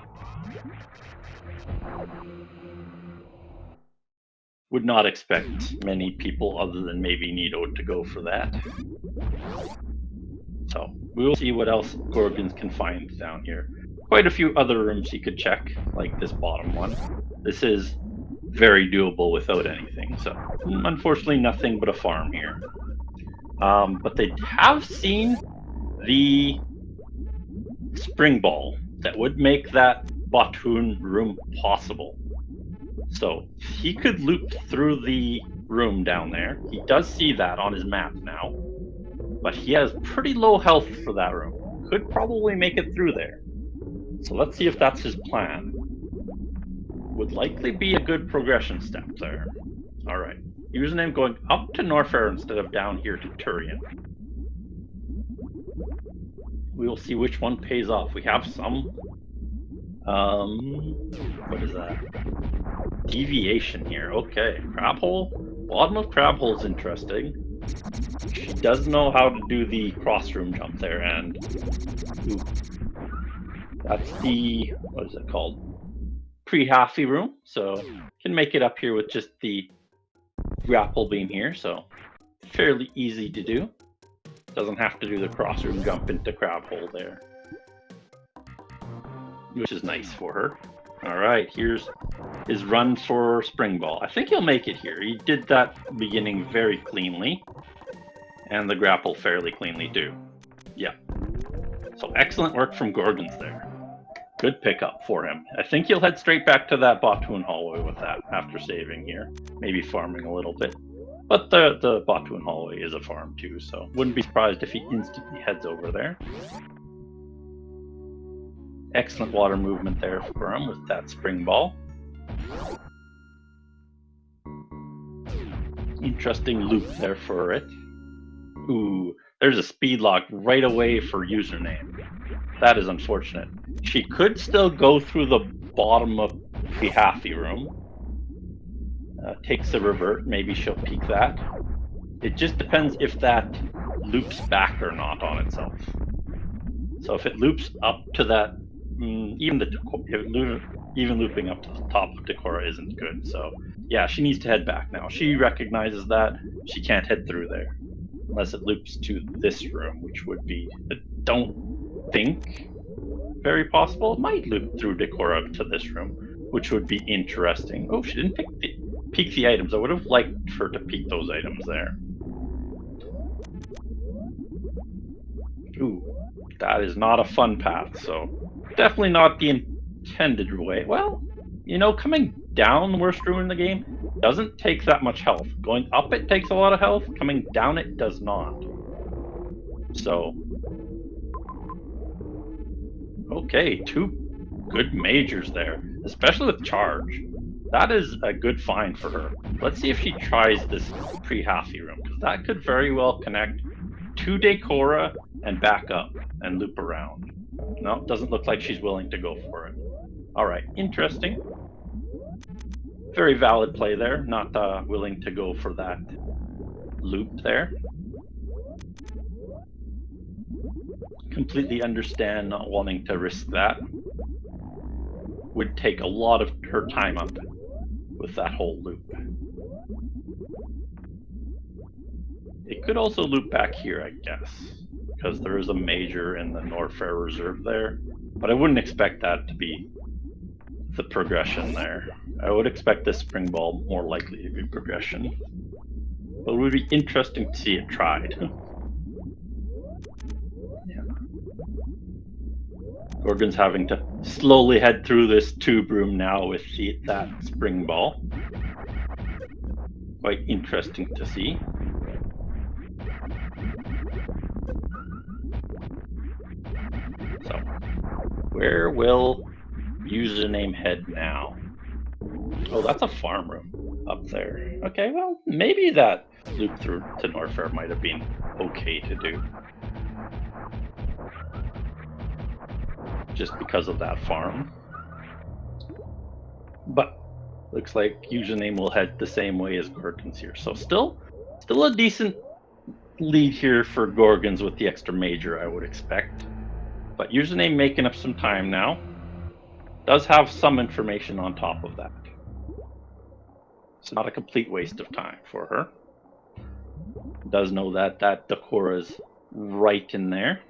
Would not expect many people other than maybe Nito to go for that. So we will see what else Gorgonz can find down here. Quite a few other rooms he could check, like this bottom one. This is very doable without anything. So unfortunately, nothing but a farm here. But they have seen the spring ball that would make that Batoon room possible. So he could loop through the room down there. He does see that on his map now, but he has pretty low health for that room. Could probably make it through there. So let's see if that's his plan. Would likely be a good progression step there. All right. Username going up to Norfair instead of down here to Turian. We will see which one pays off. We have some what is that? Deviation here. Okay, crab hole. Bottom of crab hole is interesting. She does know how to do the cross room jump there, and ooh, that's the, what is it called? Pre-halfy room. So can make it up here with just the grapple beam here. So fairly easy to do. Doesn't have to do the cross room jump into crab hole there, which is nice for her. All right, here's his run for spring ball. I think he'll make it here. He did that beginning very cleanly, and the grapple fairly cleanly too. Yeah. So excellent work from Gorgonz there. Good pickup for him. I think he'll head straight back to that Batoon hallway with that after saving here. Maybe farming a little bit. But the Batoon hallway is a farm too, so wouldn't be surprised if he instantly heads over there. Excellent water movement there for him with that spring ball. Interesting loop there for it. Ooh, there's a speed lock right away for username. That is unfortunate. She could still go through the bottom of the halfy room. Takes a revert, maybe she'll peek that. It just depends if that loops back or not on itself. So if it loops up to that, even looping up to the top of Decora isn't good. So yeah, she needs to head back now. She recognizes that she can't head through there unless it loops to this room, which would be, I don't think, very possible. It might loop through Decora to this room, which would be interesting. Oh, she didn't peek the items. I would have liked her to peek those items there. Ooh, that is not a fun path, so definitely not the intended way. Well, coming down the worst room in the game doesn't take that much health. Going up it takes a lot of health, coming down it does not. So, okay, 2 good majors there, especially with charge. That is a good find for her. Let's see if she tries this pre-halfy room, because that could very well connect to Decora and back up and loop around. No, doesn't look like she's willing to go for it. All right, interesting. Very valid play there, not willing to go for that loop there. Completely understand not wanting to risk that. Would take a lot of her time up with that whole loop. It could also loop back here, I guess, because there is a major in the Norfair Reserve there, but I wouldn't expect that to be the progression there. I would expect this spring ball more likely to be progression, but it would be interesting to see it tried. Yeah. Gorgonz having to slowly head through this tube room now with that spring ball. Quite interesting to see. So, where will username head now? Oh, that's a farm room up there. Okay, well, maybe that loop through to Norfair might have been okay to do. Just because of that farm. But looks like username will head the same way as Gorgonz here. So still a decent lead here for Gorgonz with the extra major, I would expect. But username making up some time now. Does have some information on top of that. It's not a complete waste of time for her. Does know that Decora is right in there.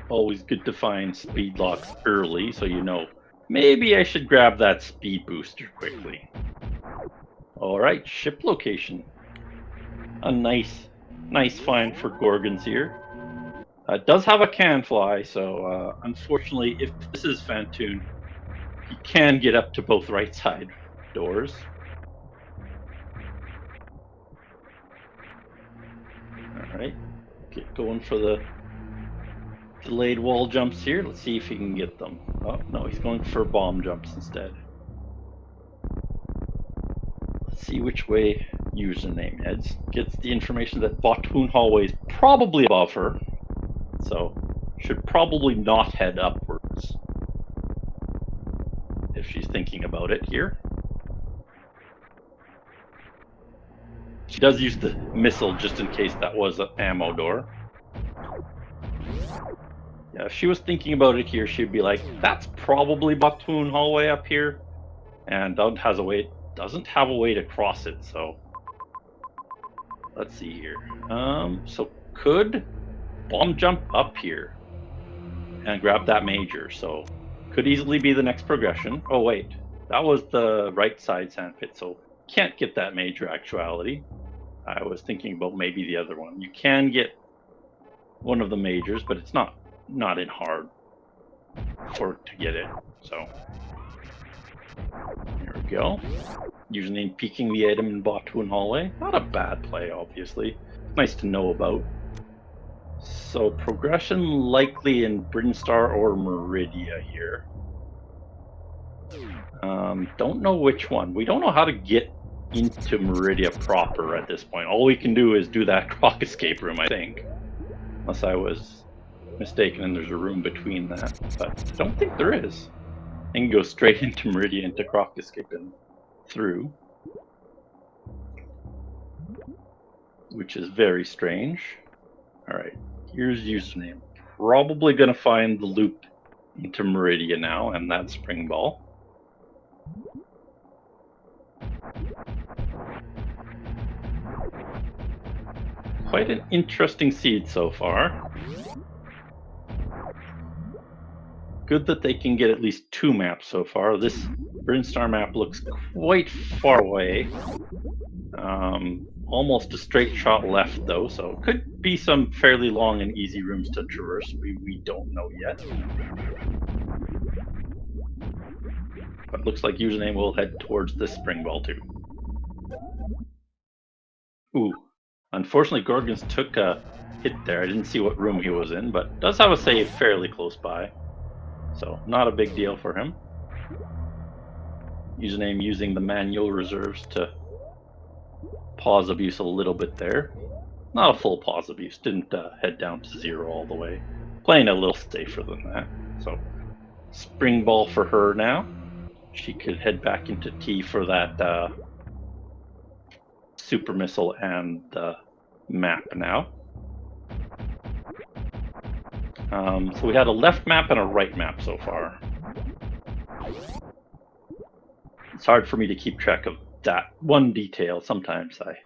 Always good to find speed locks early, so maybe I should grab that speed booster quickly. Alright, ship location. A nice find for Gorgonz here. It does have a can fly, so unfortunately, if this is Fantoon, you can get up to both right side doors. Alright, get going for the delayed wall jumps here. Let's see if he can get them. Oh, no, he's going for bomb jumps instead. Let's see which way username heads. Gets the information that Bottoon hallway is probably above her, so should probably not head upwards if she's thinking about it here. She does use the missile just in case that was an ammo door. Yeah, if she was thinking about it here, she'd be like, that's probably Bottoon hallway up here, and doesn't have a way to cross it, so let's see here. So could bomb jump up here and grab that major, so could easily be the next progression. Oh wait, that was the right side sandpit, so can't get that major actuality. I was thinking about maybe the other one. You can get one of the majors, but it's not in hard to get it. So here we go. Username peeking the item in Bottoon hallway. Not a bad play, obviously. Nice to know about. So progression likely in Brinstar or Meridia here. Don't know which one. We don't know how to get into Meridia proper at this point. All we can do is do that clock escape room, I think. Unless I was mistaken and there's a room between that. But I don't think there is. I can go straight into Meridia into Croc Escape and through. Which is very strange. Alright, here's username. Probably gonna find the loop into Meridia now and that spring ball. Quite an interesting seed so far. Good that they can get at least 2 maps so far. This Brinstar map looks quite far away. Almost a straight shot left though, so could be some fairly long and easy rooms to traverse. We don't know yet. But looks like Username will head towards this spring ball too. Ooh, unfortunately Gorgonz took a hit there. I didn't see what room he was in, but does have a save fairly close by. So not a big deal for him. Username using the manual reserves to pause abuse a little bit there. Not a full pause abuse, didn't head down to 0 all the way. Playing a little safer than that. So spring ball for her now. She could head back into T for that super missile and map now. So we had a left map and a right map so far. It's hard for me to keep track of that one detail. Sometimes I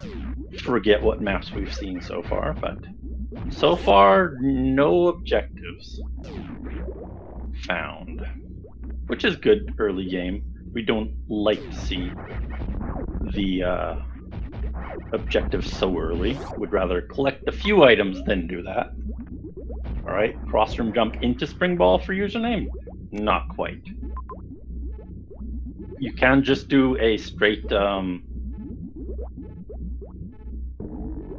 forget what maps we've seen so far, but so far no objectives found, which is good early game. We don't like to see the objectives so early. We'd rather collect a few items than do that. Alright, crossroom jump into spring ball for Username? Not quite. You can just do a straight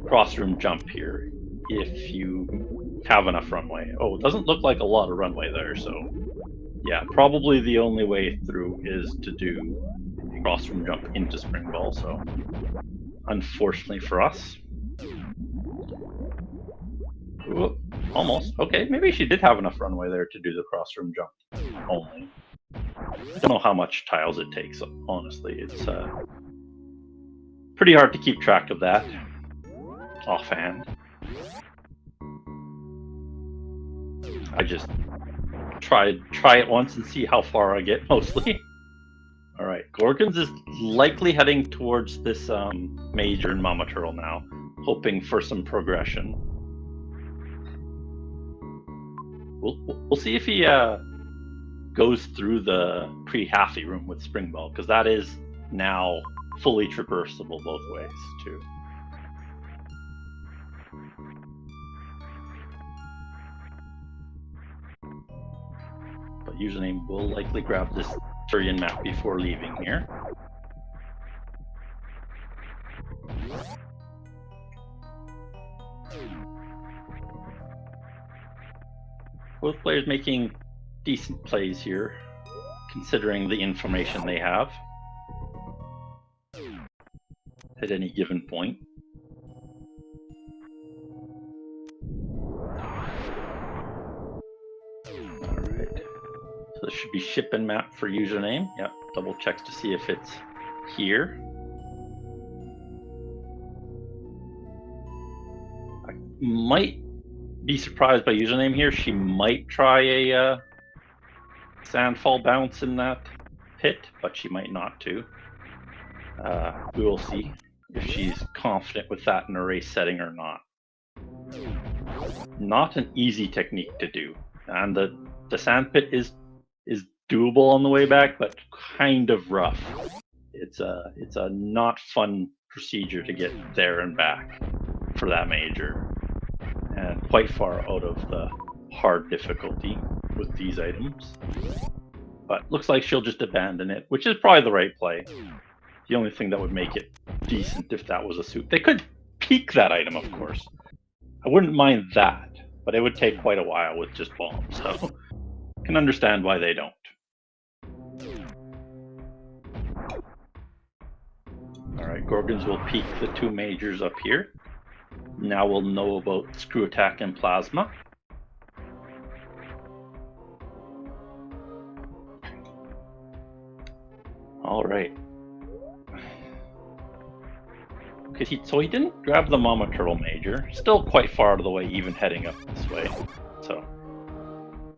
crossroom jump here if you have enough runway. Oh, it doesn't look like a lot of runway there, so yeah, probably the only way through is to do crossroom jump into spring ball, so unfortunately for us. Ooh, almost. Okay, maybe she did have enough runway there to do the crossroom jump only. I don't know how much tiles it takes, honestly. It's pretty hard to keep track of that offhand. I just try it once and see how far I get, mostly. Alright, Gorgonz is likely heading towards this major in Mama Turtle now, hoping for some progression. We'll see if he goes through the pre-halfy room with spring ball, because that is now fully traversable both ways too. But Username will likely grab this Turian map before leaving here. Both players making decent plays here, considering the information they have at any given point. Alright, so this should be ship and map for Username. Yep, double checks to see if it's here. I might be surprised by Username here. She might try a sandfall bounce in that pit, but she might not too. We will see if she's confident with that in a race setting or not. Not an easy technique to do, and the sand pit is doable on the way back, but kind of rough. It's a not fun procedure to get there and back for that major, and quite far out of the hard difficulty with these items. But looks like she'll just abandon it, which is probably the right play. The only thing that would make it decent if that was a suit. They could peek that item, of course. I wouldn't mind that, but it would take quite a while with just bombs, so I can understand why they don't. Alright, Gorgonz will peek the two majors up here. Now we'll know about Screw Attack and Plasma. Alright. Okay, so he didn't grab the Mama Turtle Major. Still quite far out of the way, even heading up this way. So,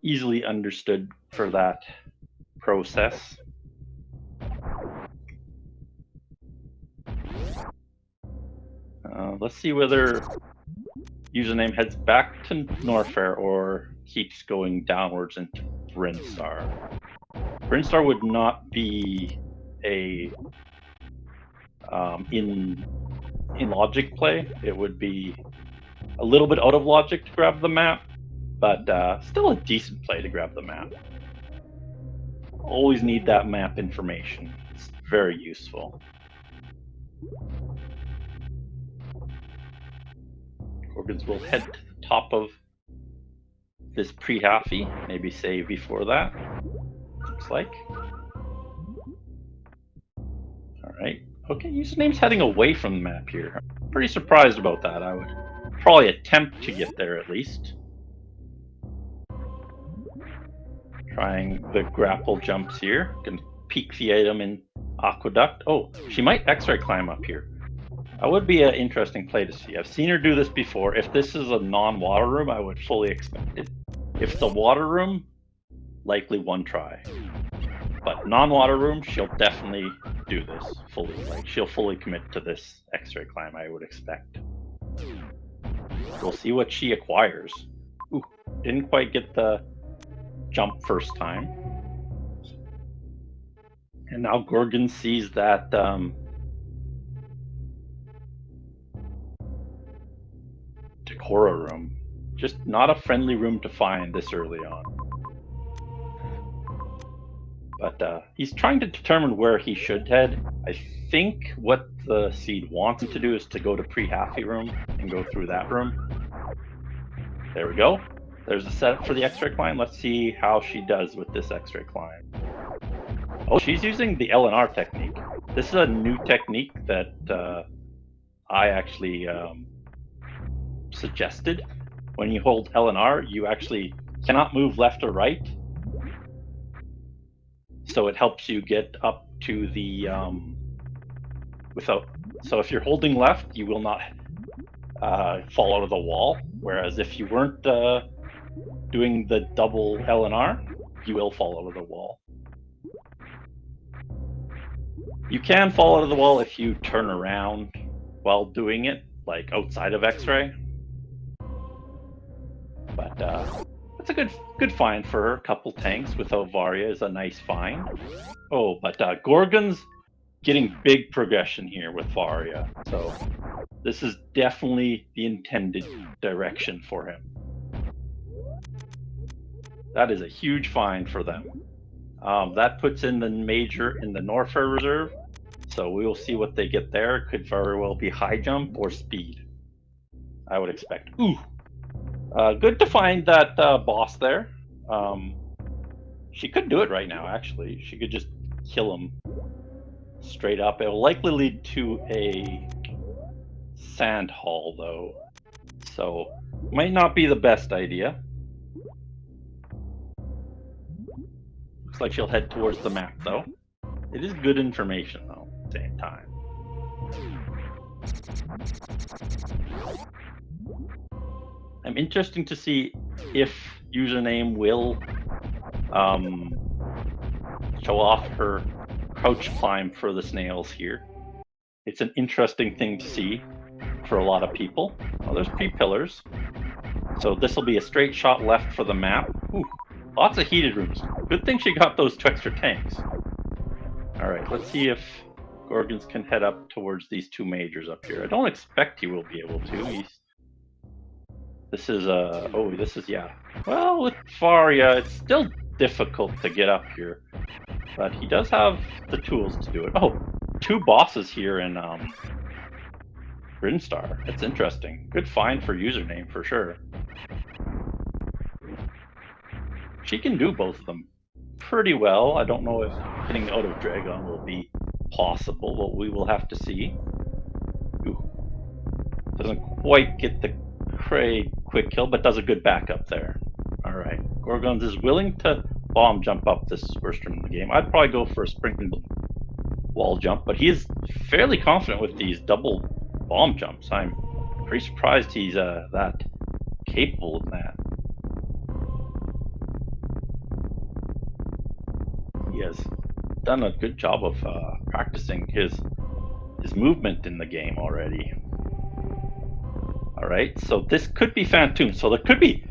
easily understood for that process. Let's see whether Username heads back to Norfair or keeps going downwards into Brinstar. Brinstar would not be a in logic play, it would be a little bit out of logic to grab the map, but still a decent play to grab the map. Always need that map information. It's very useful. Gorgonz will head to the top of this pre-halfy, maybe save before that. Looks like. Alright. Okay, username's heading away from the map here. I'm pretty surprised about that. I would probably attempt to get there at least. Trying the grapple jumps here. Can peek the item in Aqueduct. Oh, she might X-ray climb up here. That would be an interesting play to see. I've seen her do this before. If this is a non-water room, I would fully expect it. If it's a water room, likely one try. But non-water room, she'll definitely do this fully. Like, she'll fully commit to this X-ray climb, I would expect. We'll see what she acquires. Ooh, didn't quite get the jump first time. And now Gorgonz sees that Decora room. Just not a friendly room to find this early on. But he's trying to determine where he should head. I think what the seed wants him to do is to go to pre-halfy room and go through that room. There we go. There's a setup for the X-ray climb. Let's see how she does with this X-ray climb. Oh, she's using the LNR technique. This is a new technique that I actually suggested. When you hold LNR, you actually cannot move left or right. So it helps you get up to the so if you're holding left, you will not fall out of the wall. Whereas if you weren't doing the double LNR, you will fall out of the wall. You can fall out of the wall if you turn around while doing it, like outside of X-ray. But that's a good find for her. A couple tanks without Varia is a nice find. Oh, but Gorgonz getting big progression here with Varia. So this is definitely the intended direction for him. That is a huge find for them. That puts in the major in the Norfair Reserve. So we will see what they get there. Could very well be high jump or speed, I would expect. Ooh. Good to find that boss there. She could do it right now, actually. She could just kill him straight up. It will likely lead to a sand haul, though. So, might not be the best idea. Looks like she'll head towards the map, though. It is good information, though, at the same time. I'm interested to see if username will show off her crouch climb for the snails here. It's an interesting thing to see for a lot of people. Oh, there's 3 pillars. So this will be a straight shot left for the map. Ooh, lots of heated rooms. Good thing she got those 2 extra tanks. Alright, let's see if Gorgonz can head up towards these 2 majors up here. I don't expect he will be able to. This is, yeah. Well, with Varia, it's still difficult to get up here. But he does have the tools to do it. Oh, 2 bosses here in Brinstar. That's interesting. Good find for username, for sure. She can do both of them pretty well. I don't know if getting out of Dragon will be possible, but we will have to see. Ooh. Doesn't quite get the quick kill, but does a good backup there. Alright, Gorgonz is willing to bomb jump up this first room of the game. I'd probably go for a spring wall jump, but he is fairly confident with these double bomb jumps. I'm pretty surprised he's that capable of that. He has done a good job of practicing his movement in the game already. Alright, so this could be Phantoon. So there could be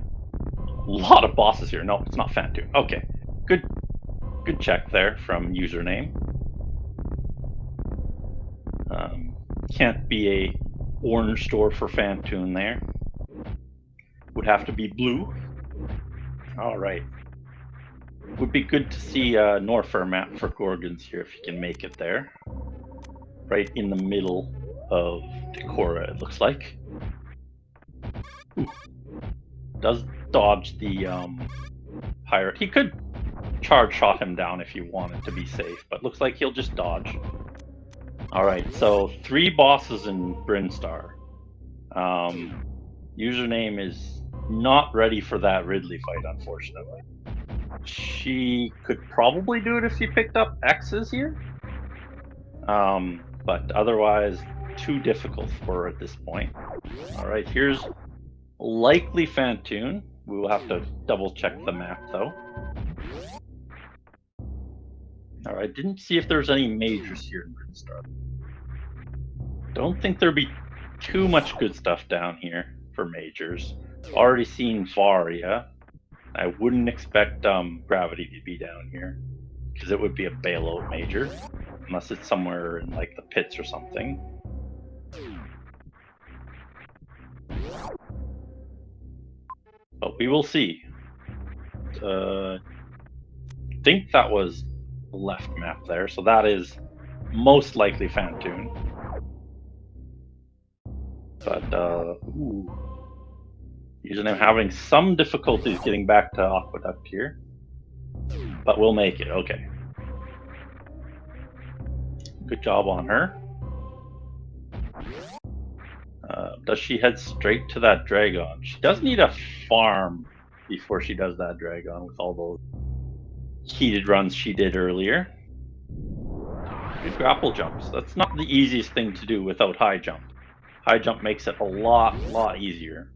a lot of bosses here. No, it's not Phantoon. Okay, good check there from username. Can't be a orange door for Fantoon there. Would have to be blue. All right. Would be good to see a Norfair map for Gorgonz here if you can make it there. Right in the middle of Decora, it looks like. Ooh. Does dodge the pirate. He could charge shot him down if you wanted to be safe, but looks like he'll just dodge. Alright, so 3 bosses in Brinstar. Username is not ready for that Ridley fight, unfortunately. She could probably do it if she picked up X's here. But otherwise, too difficult for her at this point. Alright, here's likely Fantoon. We will have to double check the map though. Alright, didn't see if there's any majors here in Brinstar. Don't think there'd be too much good stuff down here for majors. Already seen Varia. I wouldn't expect Gravity to be down here, because it would be a bailout major, unless it's somewhere in like the pits or something. But we will see. Think that was the left map there, so that is most likely Fantoon. But ooh. Username having some difficulties getting back to Aqueduct here. But we'll make it, okay. Good job on her. Does she head straight to that Dragon? She does need a farm before she does that Dragon with all those heated runs she did earlier. Good grapple jumps. That's not the easiest thing to do without high jump. High jump makes it a lot easier.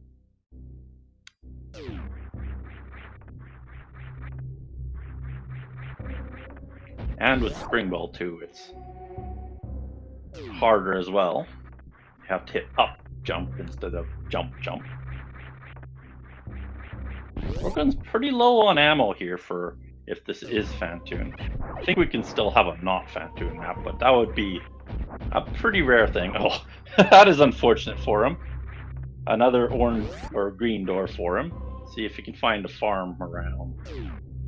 And with Spring Ball too, it's harder as well. You have to hit up jump instead of jump. Gorgon's pretty low on ammo here for if this is Fantoon. I think we can still have a not Fantoon map, but that would be a pretty rare thing. Oh, that is unfortunate for him. Another orange or green door for him. See if he can find a farm around.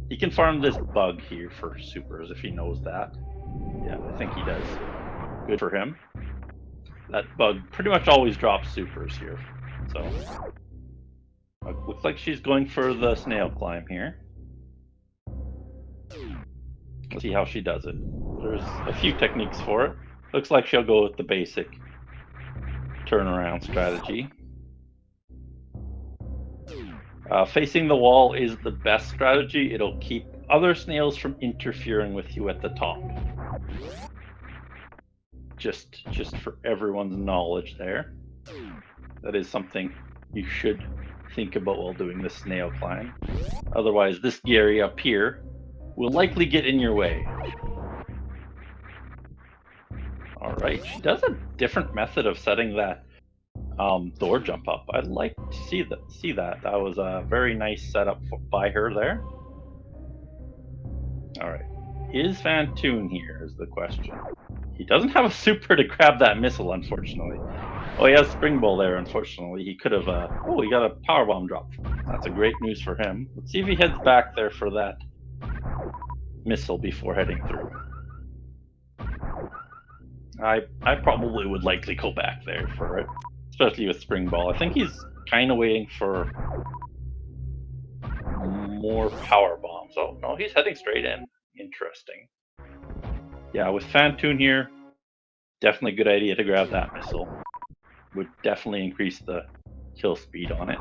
He can farm this bug here for supers if he knows that. Yeah, I think he does. Good for him. That bug pretty much always drops supers here. So, looks like she's going for the snail climb here. Let's see how she does it. There's a few techniques for it. Looks like she'll go with the basic turnaround strategy. Facing the wall is the best strategy. It'll keep other snails from interfering with you at the top. Just for everyone's knowledge there. That is something you should think about while doing the snail climb. Otherwise, this Gary up here will likely get in your way. Alright, she does a different method of setting that door jump up. I'd like to see that. That was a very nice setup by her there. Alright, is Fantoon here is the question. He doesn't have a super to grab that missile, unfortunately. Oh, he has Spring Ball there, unfortunately. He could have, oh, he got a power bomb drop. That's a great news for him. Let's see if he heads back there for that missile before heading through. I probably would likely go back there for it, especially with Spring Ball. I think he's kind of waiting for more power bombs. Oh, no, he's heading straight in. Interesting. Yeah, with Fantoon here, definitely a good idea to grab that missile. Would definitely increase the kill speed on it.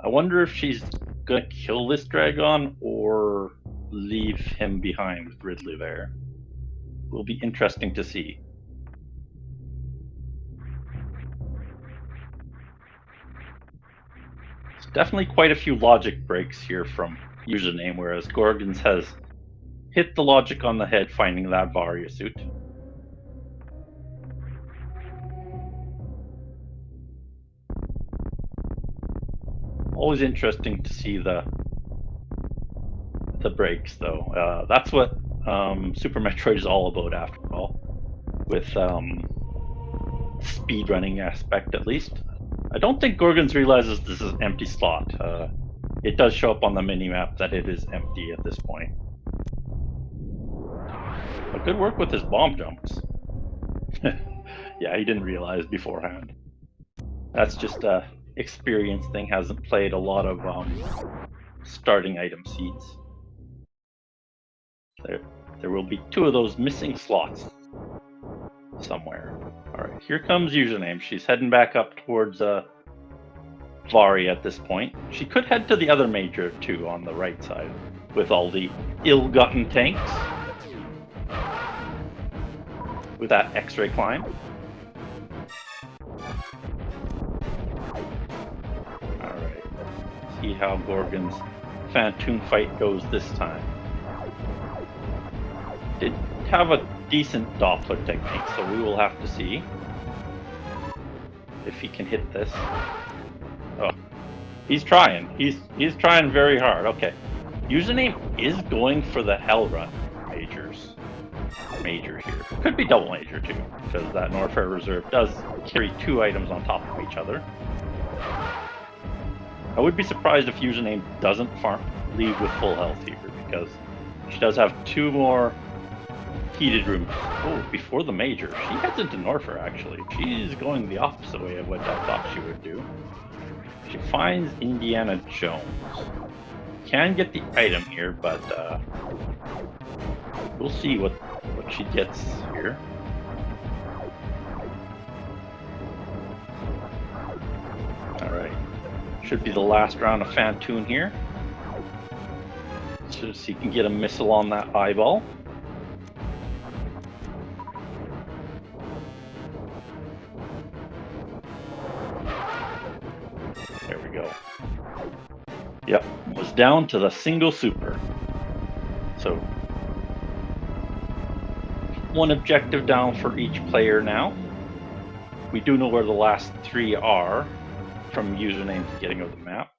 I wonder if she's gonna kill this Dragon or leave him behind with Ridley there. Will be interesting to see. There's definitely quite a few logic breaks here from Username, whereas Gorgonz has hit the logic on the head finding that Varia suit. Always interesting to see the breaks though. That's what Super Metroid is all about after all. with speedrunning aspect at least. I don't think Gorgonz realizes this is empty slot. It does show up on the minimap that it is empty at this point. But good work with his bomb jumps. Yeah, he didn't realize beforehand. That's just a experience thing. Hasn't played a lot of starting item seeds. There will be 2 of those missing slots somewhere. All right, here comes username. She's heading back up towards Vari at this point. She could head to the other major too on the right side with all the ill-gotten tanks with that X-ray climb. All right, see how Gorgon's Phantoon fight goes this time. Did have a decent Doppler technique, so we will have to see if he can hit this. Oh, he's trying. He's trying very hard. Okay, username is going for the Hell Run major here. Could be double major too, because that Norfair Reserve does carry 2 items on top of each other. I would be surprised if username doesn't leave with full health here, because she does have 2 more heated rooms. Oh, before the major. She heads into Norfair, actually. She's going the opposite way of what I thought she would do. She finds Indiana Jones. Can get the item here, but we'll see what she gets here. Alright. Should be the last round of Phantoon here. So he can get a missile on that eyeball. There we go. Yep, was down to the single super. So 1 objective down for each player now. We do know where the last 3 are from username to getting of the map.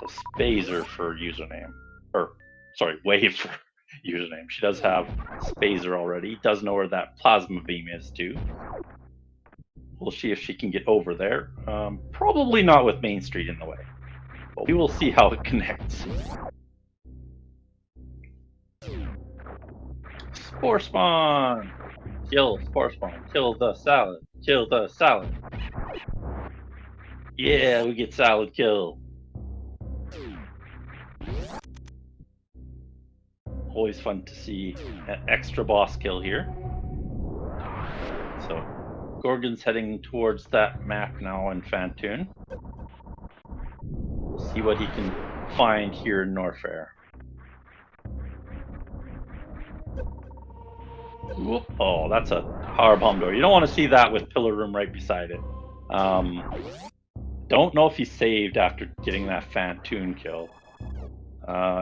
So Spazer for username. Or, sorry, Wave for username. She does have Spazer already. Does know where that plasma beam is too. We'll see if she can get over there. Probably not with Main Street in the way. But we will see how it connects. Spore spawn! Kill spore spawn. Kill the salad. Kill the salad. Yeah, we get salad kill. Always fun to see an extra boss kill here. So Gorgon's heading towards that map now in Phantoon. We'll see what he can find here in Norfair. Whoop. Oh, that's a powerbomb door. You don't want to see that with Pillar Room right beside it. Don't know if he saved after getting that Phantoon kill.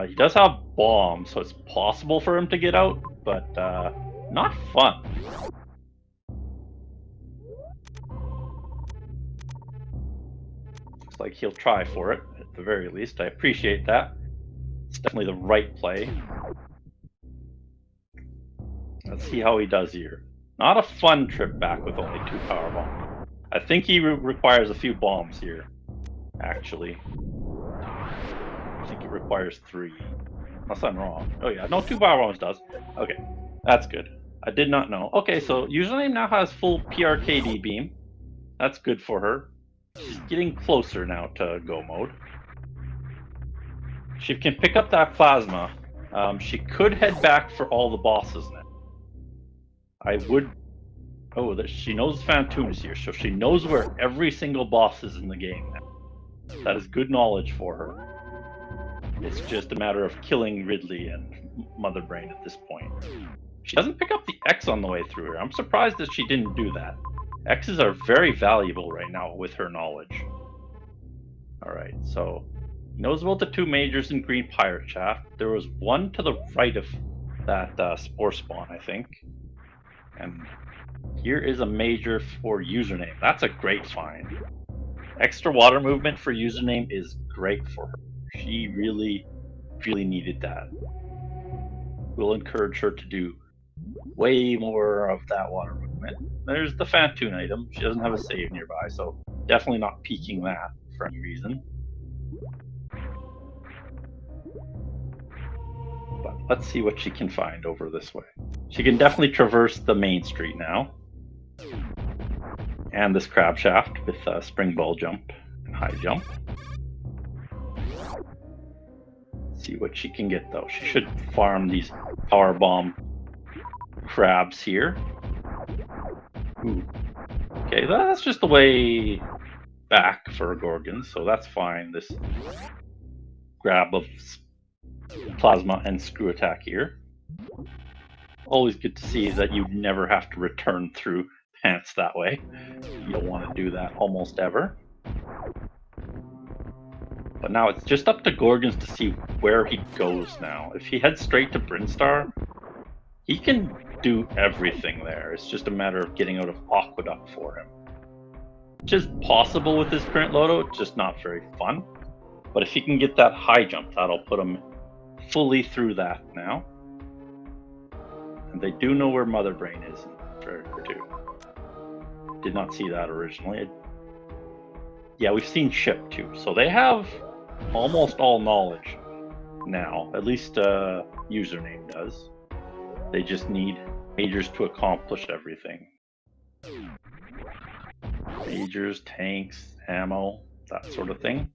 He does have bombs, so it's possible for him to get out, but not fun. Looks like he'll try for it, at the very least. I appreciate that. It's definitely the right play. Let's see how he does here. Not a fun trip back with only 2 power bombs. I think he requires a few bombs here, actually. I think it requires 3. Unless I'm wrong. Oh yeah, no, 2 power bombs does. Okay, that's good. I did not know. Okay, so username now has full PRKD beam. That's good for her. She's getting closer now to go mode. She can pick up that plasma. She could head back for all the bosses now. I would... Oh, she knows Phantoon is here, so she knows where every single boss is in the game now. That is good knowledge for her. It's just a matter of killing Ridley and Mother Brain at this point. She doesn't pick up the X on the way through here. I'm surprised that she didn't do that. X's are very valuable right now with her knowledge. Alright, so... knows about the 2 majors in Green Pirate Shaft. There was 1 to the right of that Spore Spawn, I think. And here is a major for username. That's a great find. Extra water movement for username is great for her. She really, really needed that. We'll encourage her to do way more of that water movement. movement. There's the Fantoon item. She doesn't have a save nearby, so definitely not peeking that for any reason. But let's see what she can find over this way. She can definitely traverse the main street now. And this crab shaft with spring ball jump and high jump. See what she can get though. She should farm these power bomb crabs here. Ooh. Okay, that's just the way back for Gorgonz, so that's fine. This grab of plasma and screw attack here. Always good to see that you never have to return through pants that way. You don't want to do that almost ever. But now it's just up to Gorgonz to see where he goes now. If he heads straight to Brinstar, he can do everything there. It's just a matter of getting out of Aqueduct for him. Which is possible with his current loadout, just not very fun. But if he can get that high jump, that'll put him fully through that now. And they do know where Mother Brain is in Character 2. Did not see that originally. Yeah, we've seen Ship too, so they have almost all knowledge now. At least Username does. They just need Majors to accomplish everything. Majors, tanks, ammo, that sort of thing.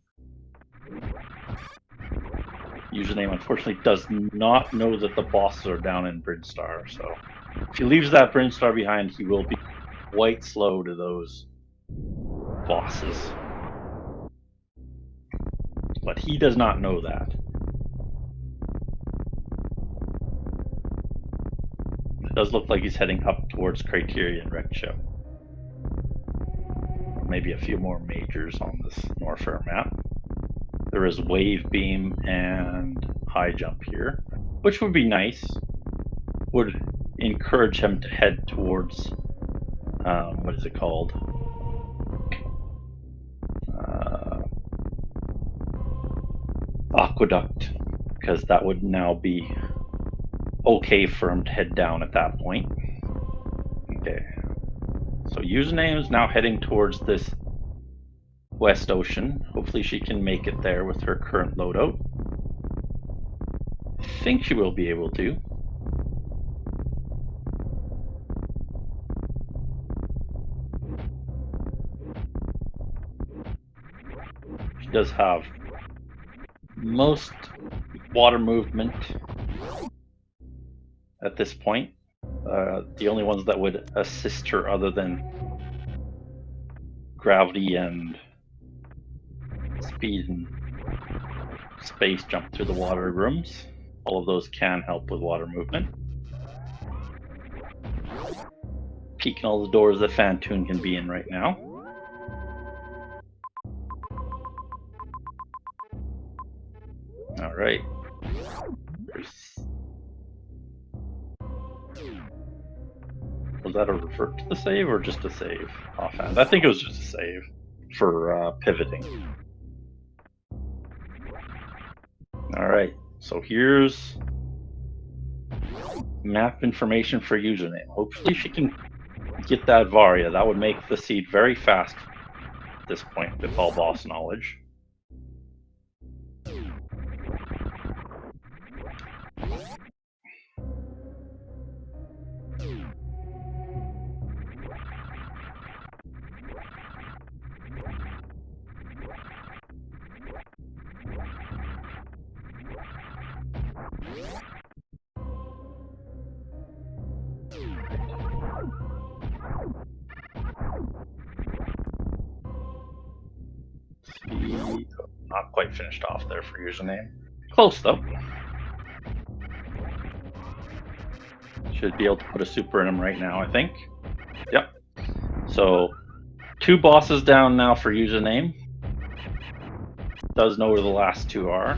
Username unfortunately does not know that the bosses are down in Brinstar, so if he leaves that Brinstar behind, he will be quite slow to those bosses. But he does not know that. It does look like he's heading up towards Criterion Recto. Maybe a few more majors on this Norfair map. There is Wave Beam and High Jump here, which would be nice. Would encourage him to head towards, what is it called? Aqueduct, because that would now be okay for him to head down at that point. Okay, so Username is now heading towards this West Ocean. Hopefully she can make it there with her current loadout. I think she will be able to. She does have most water movement at this point. The only ones that would assist her other than gravity and speed and space jump through the water rooms. All of those can help with water movement. Peeking all the doors that Fantoon can be in right now. Alright. Was that a revert to the save or just a save offhand? I think it was just a save for pivoting. Alright, so here's map information for Username. Hopefully she can get that Varia. That would make the seed very fast at this point with all boss knowledge. Speed, not quite finished off there for Username. Close though. Should be able to put a super in him right now, I think. Yep. So 2 bosses down now for Username. Does know where the last 2 are.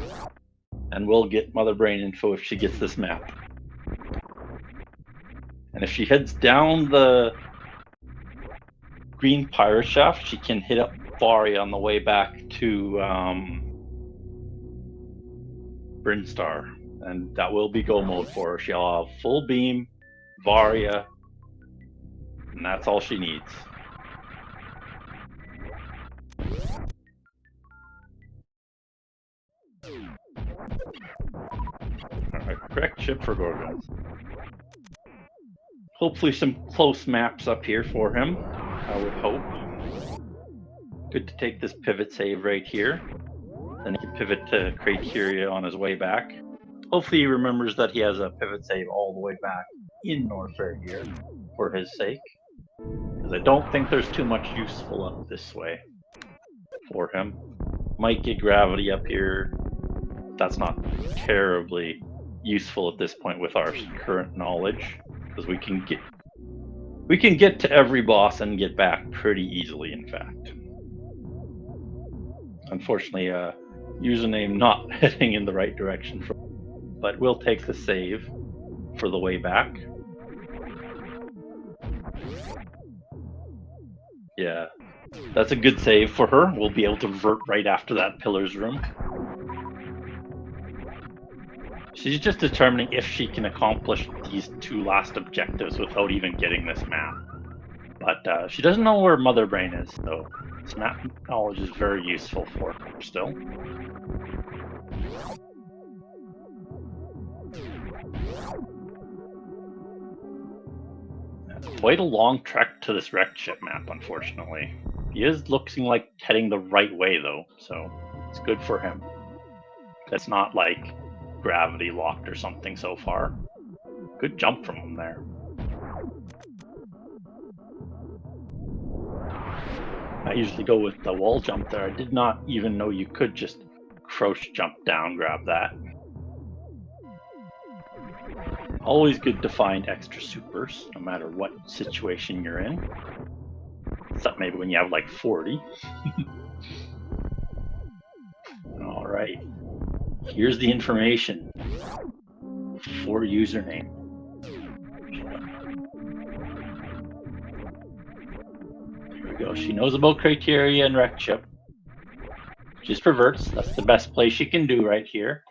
And we'll get Mother Brain info if she gets this map. And if she heads down the green pirate shaft, she can hit up Varia on the way back to Brinstar. And that will be go mode for her. She'll have full beam, Varia, And that's all she needs. Alright, correct chip for Gorgonz. Hopefully some close maps up here for him, I would hope. Good to take this pivot save right here. Then he can pivot to Criteria on his way back. Hopefully he remembers that he has a pivot save all the way back in Norfair here, for his sake. Because I don't think there's too much useful up this way for him. Might get gravity up here. That's not terribly useful at this point with our current knowledge, because we can get to every boss and get back pretty easily, in fact. Unfortunately, username not heading in the right direction, but we'll take the save for the way back. Yeah, that's a good save for her. We'll be able to revert right after that Pillars room. She's just determining if she can accomplish these two last objectives without even getting this map. But she doesn't know where Mother Brain is, so this map knowledge is very useful for her still. Quite a long trek to this wrecked ship map, unfortunately. He is looking like heading the right way, though, so it's good for him. That's not like gravity locked or something so far. Good jump from him there. I usually go with the wall jump there. I did not even know you could just crouch jump down, grab that. Always good to find extra supers, no matter what situation you're in. Except maybe when you have like 40. Alright. Here's the information for username. Here we go. She knows about Criteria and Wreck Chip. Just reverts. That's the best play she can do right here.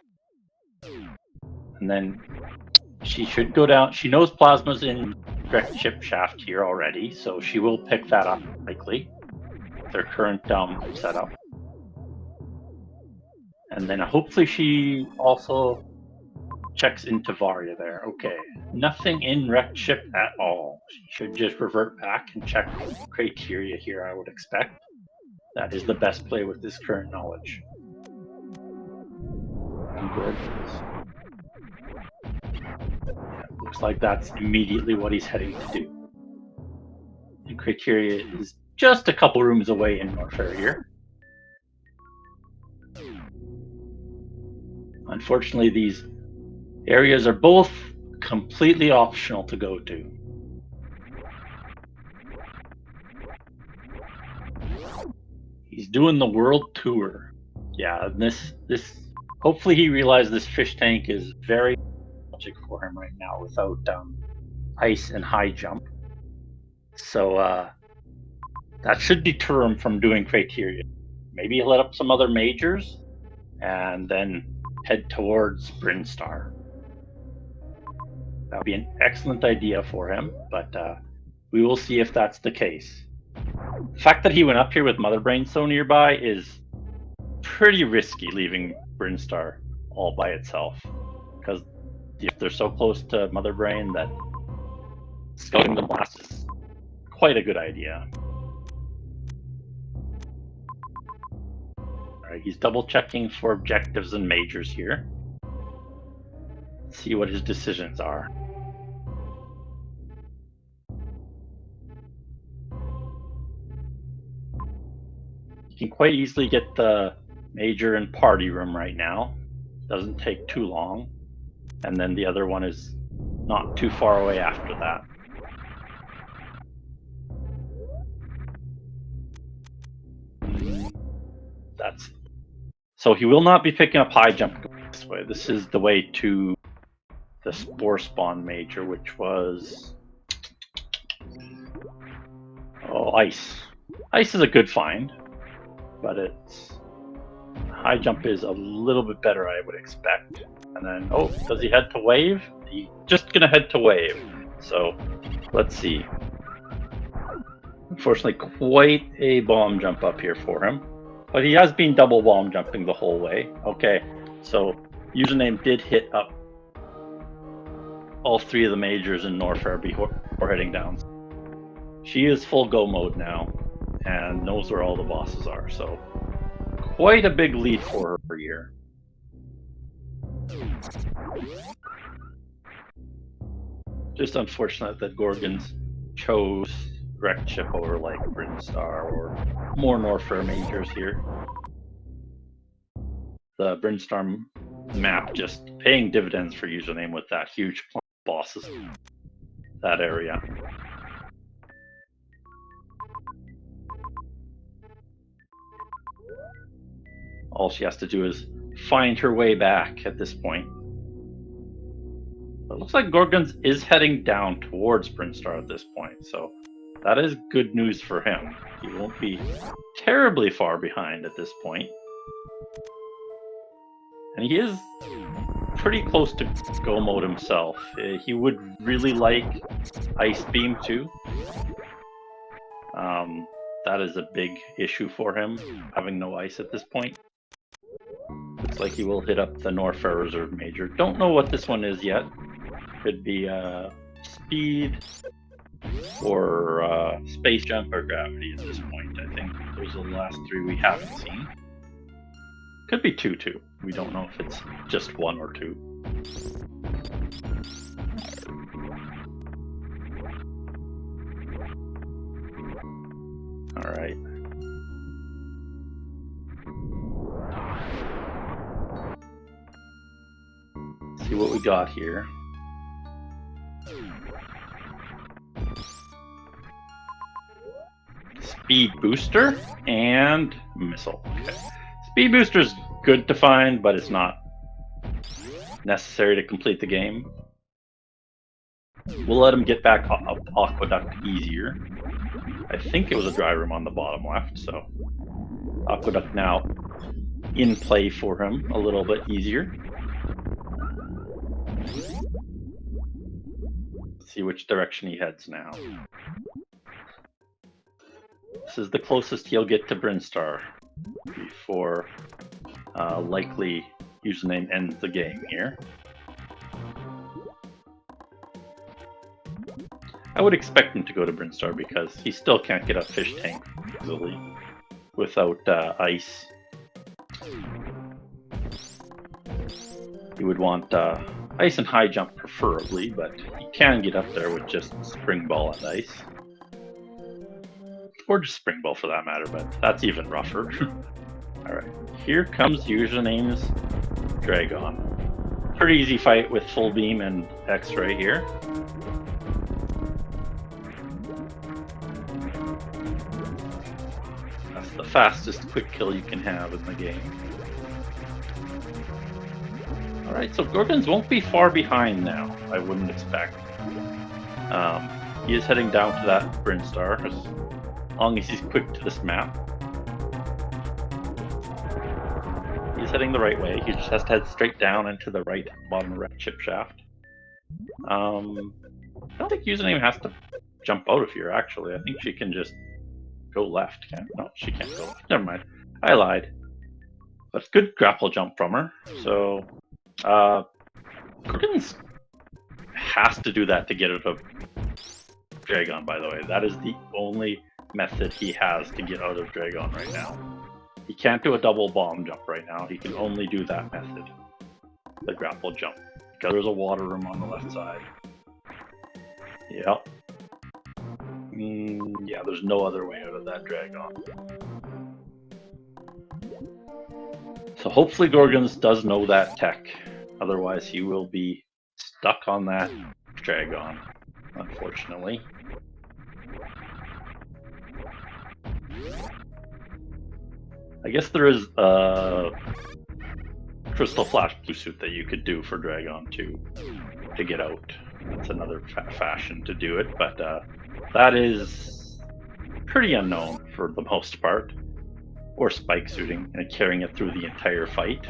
And then she should go down. She knows Plasma's in Wreck Chip shaft here already, so she will pick that up likely. Their current setup. And then hopefully she also checks into Varia there. Okay, nothing in Wreck Chip at all. She should just revert back and check Criteria here, I would expect. That is the best play with this current knowledge. And Gorgonz. Looks like that's immediately what he's heading to do. And Criteria is just a couple rooms away in Norfair here. Unfortunately, these areas are both completely optional to go to. He's doing the world tour. Yeah, this hopefully he realized this fish tank is very magic for him right now without ice and high jump. So that should deter him from doing Criteria. Maybe he'll let up some other majors and then head towards Brinstar. That would be an excellent idea for him, but we will see if that's the case. The fact that he went up here with Mother Brain so nearby is pretty risky, leaving Brinstar all by itself. Because if they're so close to Mother Brain, that scouting the blast is quite a good idea. Alright, he's double checking for objectives and majors here. Let's see what his decisions are. You can quite easily get the major and party room right now. Doesn't take too long. And then the other one is not too far away after that. So he will not be picking up high jump this way. This is the way to the Spore Spawn Major, which was... Oh, Ice. Ice is a good find, but it's... High jump is a little bit better, I would expect. And then, oh, does he head to Wave? He's just gonna head to Wave. So, let's see. Unfortunately, quite a bomb jump up here for him. But he has been double bomb jumping the whole way. Okay, so username did hit up all three of the majors in Norfair before heading down. She is full go mode now and knows where all the bosses are, so quite a big lead for her here. Just unfortunate that Gorgonz chose Wrecked Ship over like Brinstar or more Norfair majors here. The Brinstar map just paying dividends for username with that huge bosses, that area. All she has to do is find her way back at this point. It looks like Gorgonz is heading down towards Brinstar at this point, so that is good news for him. He won't be terribly far behind at this point. And he is pretty close to go mode himself. He would really like Ice Beam too. That is a big issue for him, having no ice at this point. Looks like he will hit up the Norfair Reserve Major. Don't know what this one is yet. Could be speed or space jump or gravity at this point. I think those are the last three we haven't seen. Could be two too. We don't know if it's just one or two. All right. See what we got here. Speed booster and missile. Okay. Speed booster is good to find, but it's not necessary to complete the game. We'll let him get back up Aqueduct easier. I think it was a dry room on the bottom left, so Aqueduct now in play for him a little bit easier. Let's see which direction he heads now. This is the closest he'll get to Brinstar before likely username ends the game here. I would expect him to go to Brinstar because he still can't get a fish tank easily without ice. He would want ice and high jump preferably, but he can get up there with just spring ball and ice. Or just spring ball for that matter, but that's even rougher. Alright, here comes username's Dragon. Pretty easy fight with full beam and X-ray here. That's the fastest quick kill you can have in the game. Alright, so Gorgonz won't be far behind now, I wouldn't expect. He is heading down to that Brinstar as long as he's quick to this map. He's heading the right way, he just has to head straight down into the right bottom right chip shaft. I don't think username has to jump out of here actually, I think she can just go left. No, she can't go left. Never mind. I lied. That's good grapple jump from her. So, Gorgonz has to do that to get out of Dragon, by the way. That is the only method he has to get out of Dragon right now. He can't do a double bomb jump right now. He can only do that method. The grapple jump. Because there's a water room on the left side. Yep. Yeah, there's no other way out of that Dragon. So hopefully Gorgonz does know that tech. Otherwise he will be stuck on that Dragon, unfortunately. I guess there is a Crystal Flash blue suit that you could do for Dragon too, to get out. That's another fashion to do it, but that is pretty unknown for the most part. Or spike suiting and carrying it through the entire fight.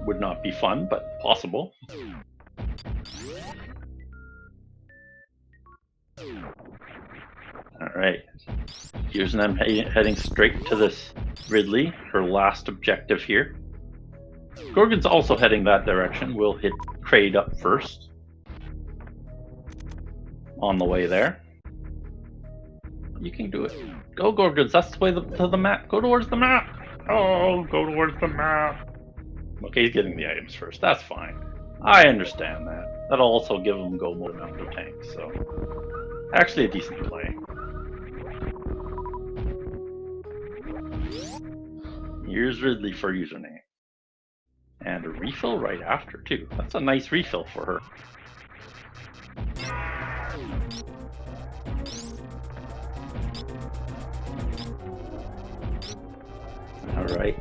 Would not be fun, but possible. Alright. Alright. Using them heading straight to this Ridley, her last objective here. Gorgon's also heading that direction. We'll hit Kraid up first. On the way there. You can do it. Go, Gorgonz. That's the way to the map. Go towards the map. Oh, go towards the map. Okay, he's getting the items first. That's fine. I understand that. That'll also give him go mode after tanks. So, actually a decent play. Here's Ridley for username. And a refill right after, too. That's a nice refill for her. Alright.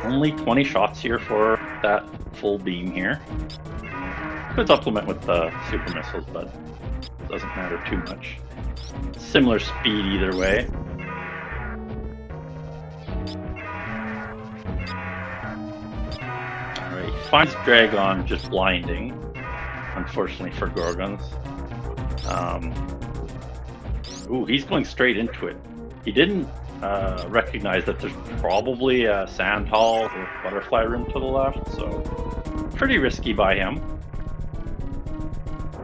Only 20 shots here for that full beam here. Could supplement with the super missiles, but it doesn't matter too much. Similar speed either way. Alright, he finds Dragon just blinding, unfortunately for Gorgonz. Ooh, he's going straight into it. He didn't recognize that there's probably a sand hall or butterfly room to the left, so pretty risky by him.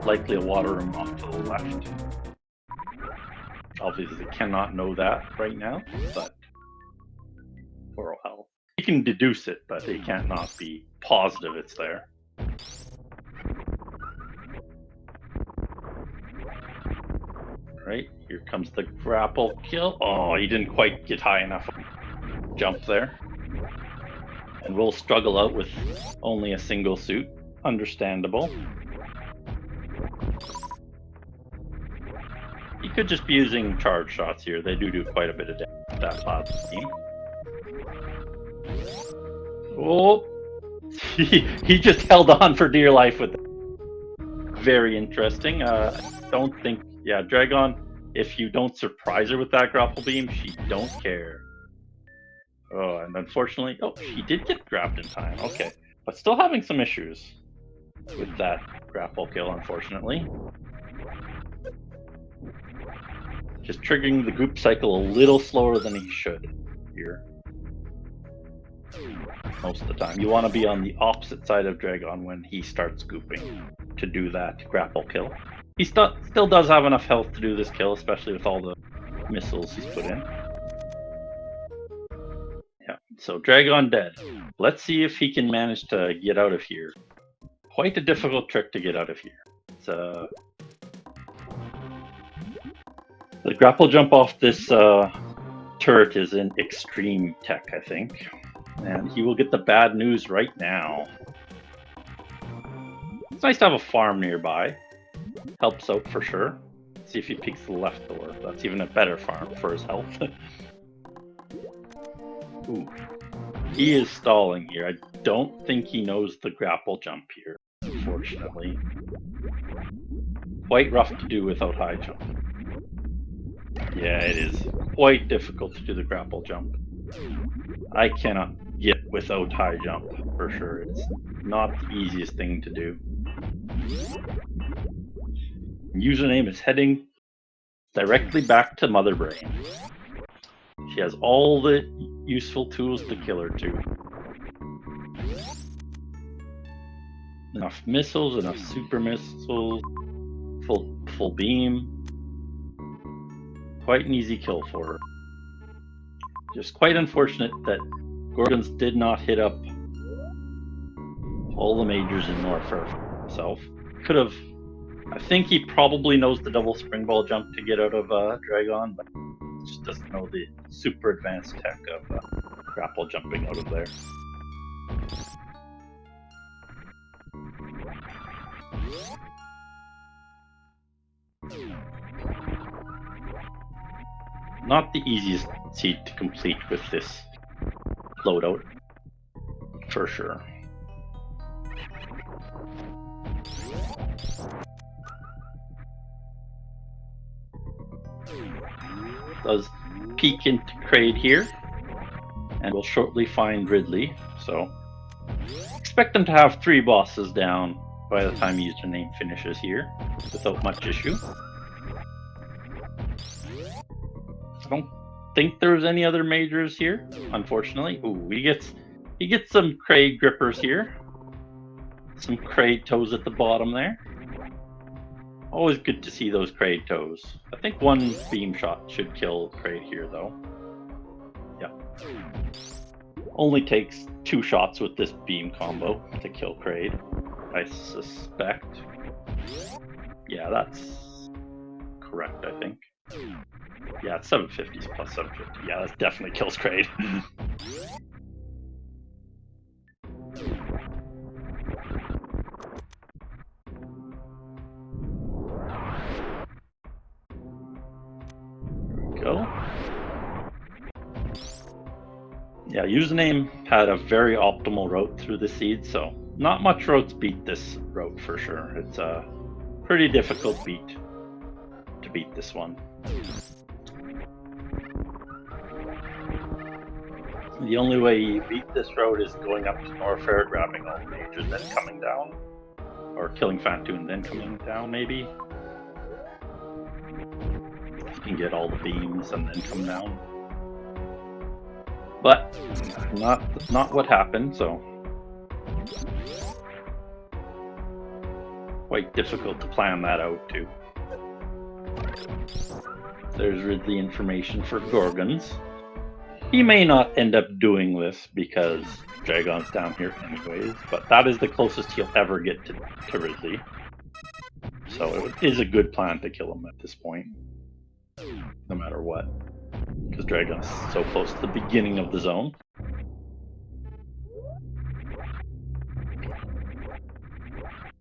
Likely a water room off to the left. Obviously cannot know that right now, but or well, he can deduce it, but he can't not be positive it's there. Right, here comes the grapple kill. Oh, he didn't quite get high enough jump there. And we'll struggle out with only a single suit. Understandable. He could just be using charge shots here. They do quite a bit of damage with that plasma beam. Oh, he just held on for dear life with that. Very interesting. I don't think... Yeah, Dragon, if you don't surprise her with that grapple beam, she don't care. Oh, and unfortunately... Oh, she did get grabbed in time. Okay. But still having some issues with that grapple kill, unfortunately. Just triggering the goop cycle a little slower than he should here. Most of the time. You want to be on the opposite side of Dragon when he starts gooping to do that grapple kill. He still does have enough health to do this kill, especially with all the missiles he's put in. Yeah, so Dragon dead. Let's see if he can manage to get out of here. Quite a difficult trick to get out of here. It's, the grapple jump off this turret is in extreme tech, I think. And he will get the bad news right now. It's nice to have a farm nearby. Helps out for sure. See if he peeks the left door. That's even a better farm for his health. Ooh. He is stalling here. I don't think he knows the grapple jump here, unfortunately. Quite rough to do without high jump. Yeah, it is quite difficult to do the grapple jump. I cannot get without high jump, for sure. It's not the easiest thing to do. Username is heading directly back to Mother Brain. She has all the useful tools to kill her too. Enough missiles, enough super missiles, full beam. Quite an easy kill for her. Just quite unfortunate that Gorgonz did not hit up all the majors in North for himself. Could have... I think he probably knows the double spring ball jump to get out of Dragon, but just doesn't know the super advanced tech of grapple jumping out of there. Not the easiest seed to complete with this loadout, for sure. Does peek into Kraid here, and we'll shortly find Ridley, so expect them to have 3 bosses down by the time username finishes here, without much issue. I don't think there's any other majors here, unfortunately. Ooh, he gets some Kraid grippers here. Some Kraid toes at the bottom there. Always good to see those Kraid toes. I think one beam shot should kill Kraid here, though. Yeah. Only takes 2 shots with this beam combo to kill Kraid, I suspect. Yeah, that's correct, I think. Yeah, it's 750s plus 750. Yeah, that definitely kills Kraid. Go. Yeah, username had a very optimal route through the seed, so not much routes beat this route for sure. It's a pretty difficult beat to beat this one. The only way you beat this route is going up to Norfair, grabbing all the majors, then coming down. Or killing Fantoon, then coming down, maybe. You can get all the beams and then come down. But not what happened, so quite difficult to plan that out too. There's the information for Gorgonz. He may not end up doing this because Dragon's down here anyways, but that is the closest he'll ever get to Ridley. So it is a good plan to kill him at this point, no matter what, because Dragon's so close to the beginning of the zone.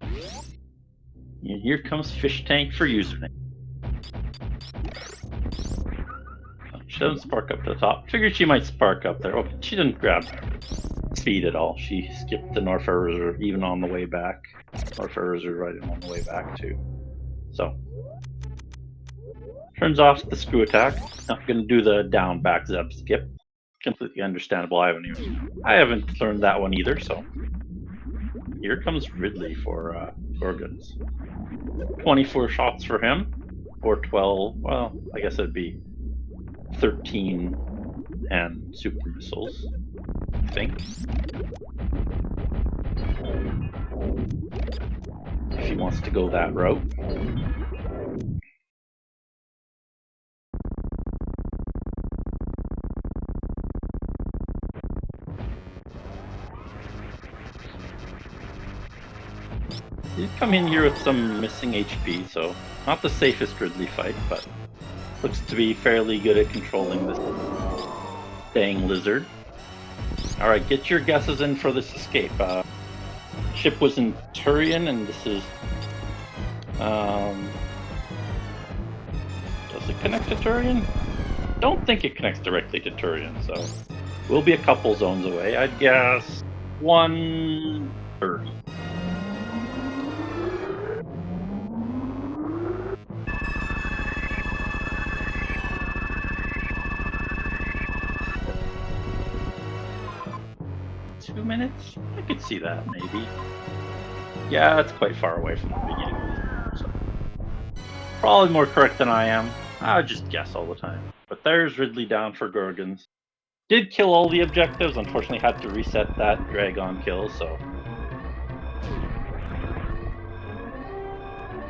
And here comes Fish Tank for username. She doesn't spark up to the top. Figured she might spark up there. Oh, she didn't grab speed at all. She skipped the Norfair Reserve even on the way back. Norfair Reserve right on the way back too. So turns off the screw attack. Not gonna do the down back zeb skip. Completely understandable. I haven't learned that one either. So here comes Ridley for Gorgonz. 24 shots for him, or 12. Well, I guess it'd be 13 and super missiles, I think. If he wants to go that route. He's come in here with some missing HP, so not the safest Ridley fight, but looks to be fairly good at controlling this dang lizard. Alright, get your guesses in for this escape. Ship was in Turian, and this is... does it connect to Turian? Don't think it connects directly to Turian, so we'll be a couple zones away. I'd guess 130. Minutes? I could see that, maybe. Yeah, it's quite far away from the beginning of the so probably more correct than I am. I would just guess all the time. But there's Ridley down for Gorgonz. Did kill all the objectives, unfortunately had to reset that Dragon kill, so...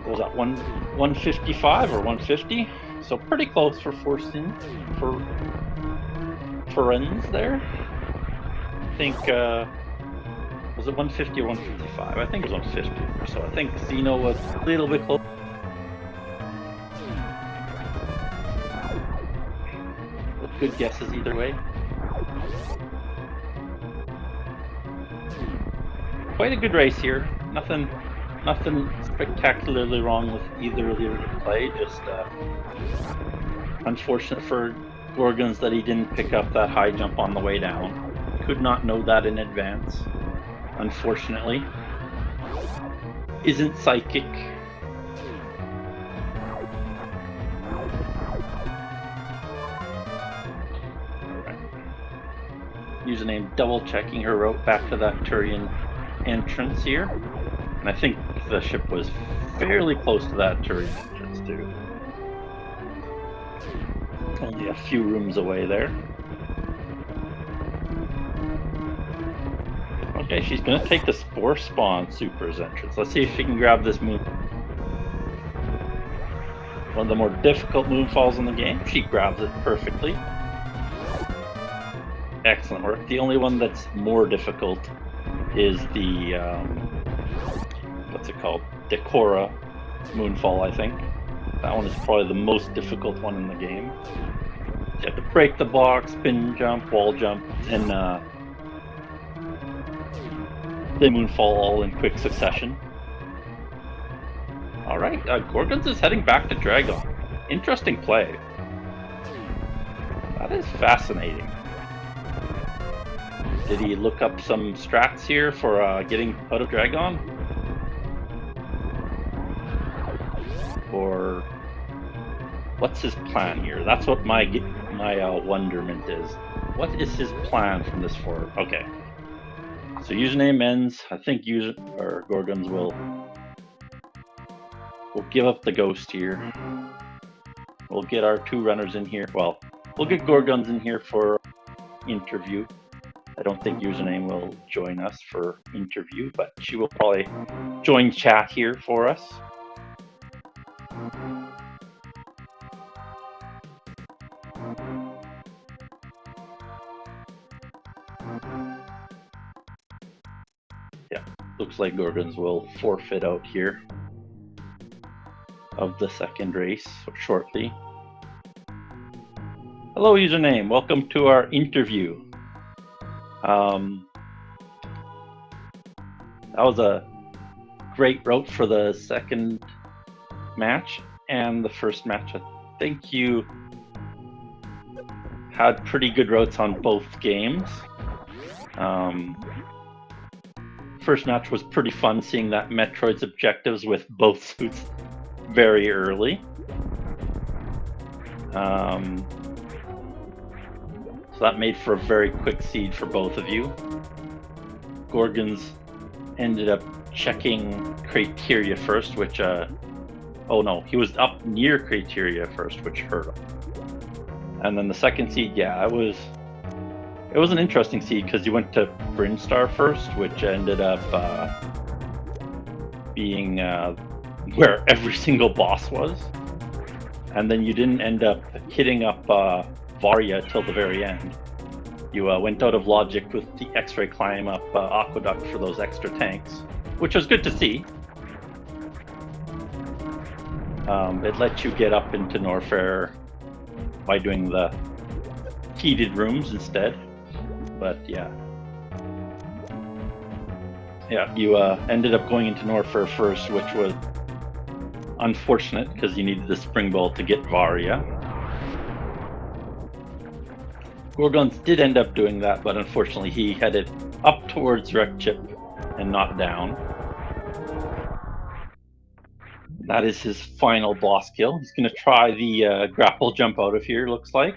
What was that, 155 or 150? So pretty close for forcing for Ferenz there. I think, was it 150 or 155? I think it was 150, so I think Xeno was a little bit close. With good guesses either way. Quite a good race here. Nothing spectacularly wrong with either of the play, just unfortunate for Gorgonz that he didn't pick up that high jump on the way down. Could not know that in advance, unfortunately. Isn't psychic. Alright. Username double checking her route back to that Turian entrance here. And I think the ship was fairly close to that Turian entrance too. Only Yeah, a few rooms away there. Okay, she's gonna take the Spore Spawn Super's entrance. Let's see if she can grab this moon. One of the more difficult moonfalls in the game. She grabs it perfectly. Excellent work. The only one that's more difficult is the what's it called? Decora moonfall, I think. That one is probably the most difficult one in the game. You have to break the block, spin jump, wall jump, and the moonfall all in quick succession. All right, Gorgonz is heading back to Dragon. Interesting play. That is fascinating. Did he look up some strats here for getting out of Dragon? Or what's his plan here? That's what my wonderment is. What is his plan from this forward? Okay. So username ends. I think Gorgonz will give up the ghost here. We'll get our two runners in here. Well, we'll get Gorgonz in here for interview. I don't think username will join us for interview, but she will probably join chat here for us. Yeah, looks like Gorgonz will forfeit out here of the second race shortly. Hello username, welcome to our interview. That was a great route for the second match and the first match. I think you had pretty good routes on both games. First match was pretty fun, seeing that Metroid's objectives with both suits very early. So that made for a very quick seed for both of you. Gorgonz ended up checking criteria first, which oh no, he was up near criteria first, which hurt him. And then the second seed, yeah, it was an interesting seed because you went to Brinstar first, which ended up being where every single boss was, and then you didn't end up hitting up Varia till the very end. You went out of logic with the X-ray climb up Aqueduct for those extra tanks, which was good to see. It let you get up into Norfair by doing the heated rooms instead. But yeah, you ended up going into Norfair first, which was unfortunate because you needed the spring ball to get Varia. Gorgonz did end up doing that, but unfortunately he headed up towards Wreck Chip and not down. That is his final boss kill. He's going to try the grapple jump out of here, looks like.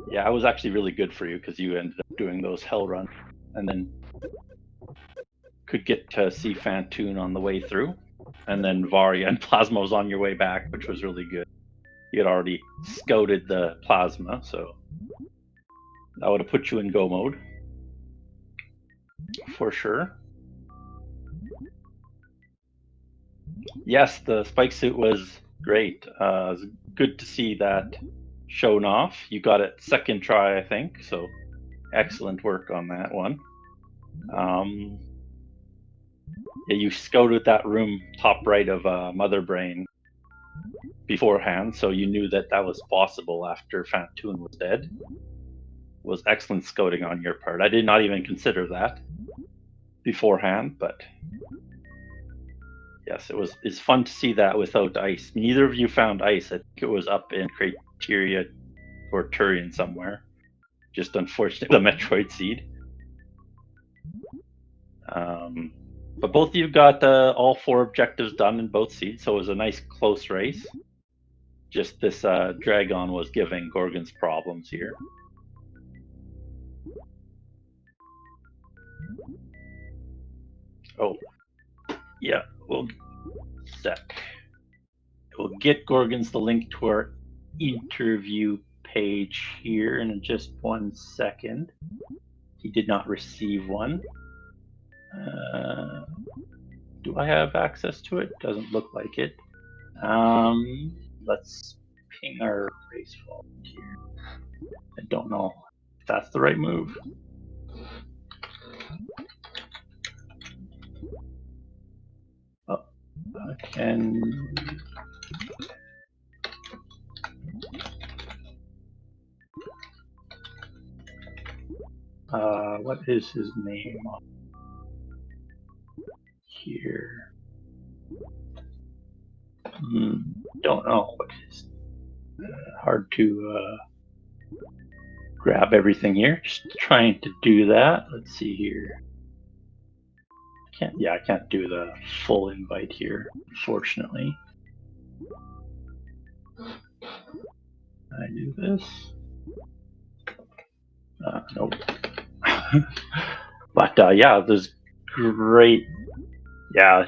Yeah, it was actually really good for you because you ended up doing those hell runs and then could get to see Fantoon on the way through. And then Varia and Plasma was on your way back, which was really good. You had already scouted the Plasma, so that would have put you in go mode. For sure. Yes, the spike suit was great. It was good to see that shown off. You got it second try, I think, so excellent work on that one. Yeah, you scouted that room top right of Mother Brain beforehand, so you knew that that was possible after Fantoon was dead. Was excellent scouting on your part. I did not even consider that beforehand, but yes, it's fun to see that without ice. Neither of you found ice. I think it was up in Criteria or Turian somewhere. Just unfortunately the Metroid seed. But both of you got all 4 objectives done in both seeds, so it was a nice close race. Just this Dragon was giving Gorgonz problems here. Oh, yeah, we'll sec. We'll get Gorgonz the link to our interview page here in just 1 second. He did not receive one. Do I have access to it? Doesn't look like it. Let's ping our race volunteer. I don't know if that's the right move. Oh, and what is his name here? Don't know what his. Hard to grab everything here. Just trying to do that. Let's see here. I can't do the full invite here, unfortunately. Can I do this? Nope. But yeah, there's great. Yeah,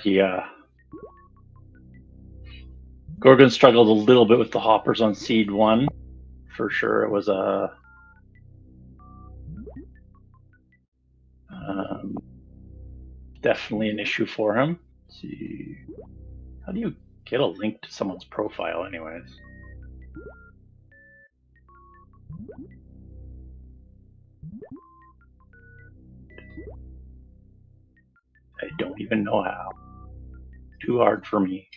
Gorgonz struggled a little bit with the hoppers on seed 1. For sure, it was a definitely an issue for him. Let's see, how do you get a link to someone's profile, anyways? I don't even know how. Too hard for me.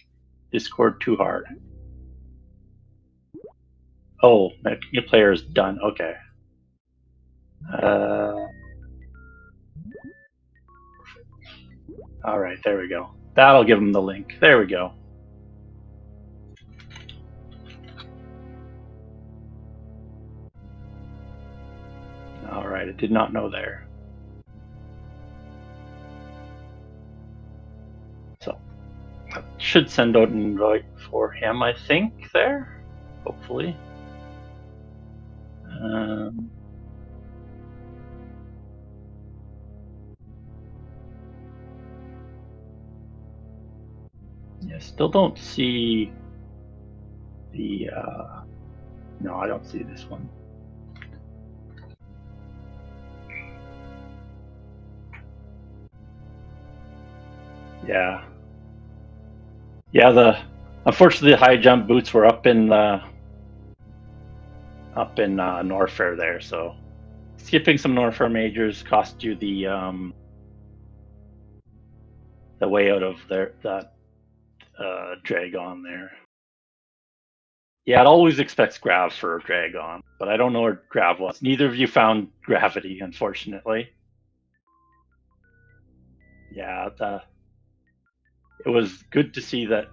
Discord too hard. Oh, new player is done. Okay. All right, there we go. That'll give him the link. There we go. All right, I did not know there. So, that should send out an invite for him, I think, there. Hopefully. Yeah, still don't see the. No, I don't see this one. Yeah. Yeah, unfortunately the high jump boots were up in Norfair there, so skipping some Norfair majors cost you the way out of that Dragon there. Yeah, it always expects grav for Dragon, but I don't know where grav was. Neither of you found gravity, unfortunately. Yeah, it was good to see that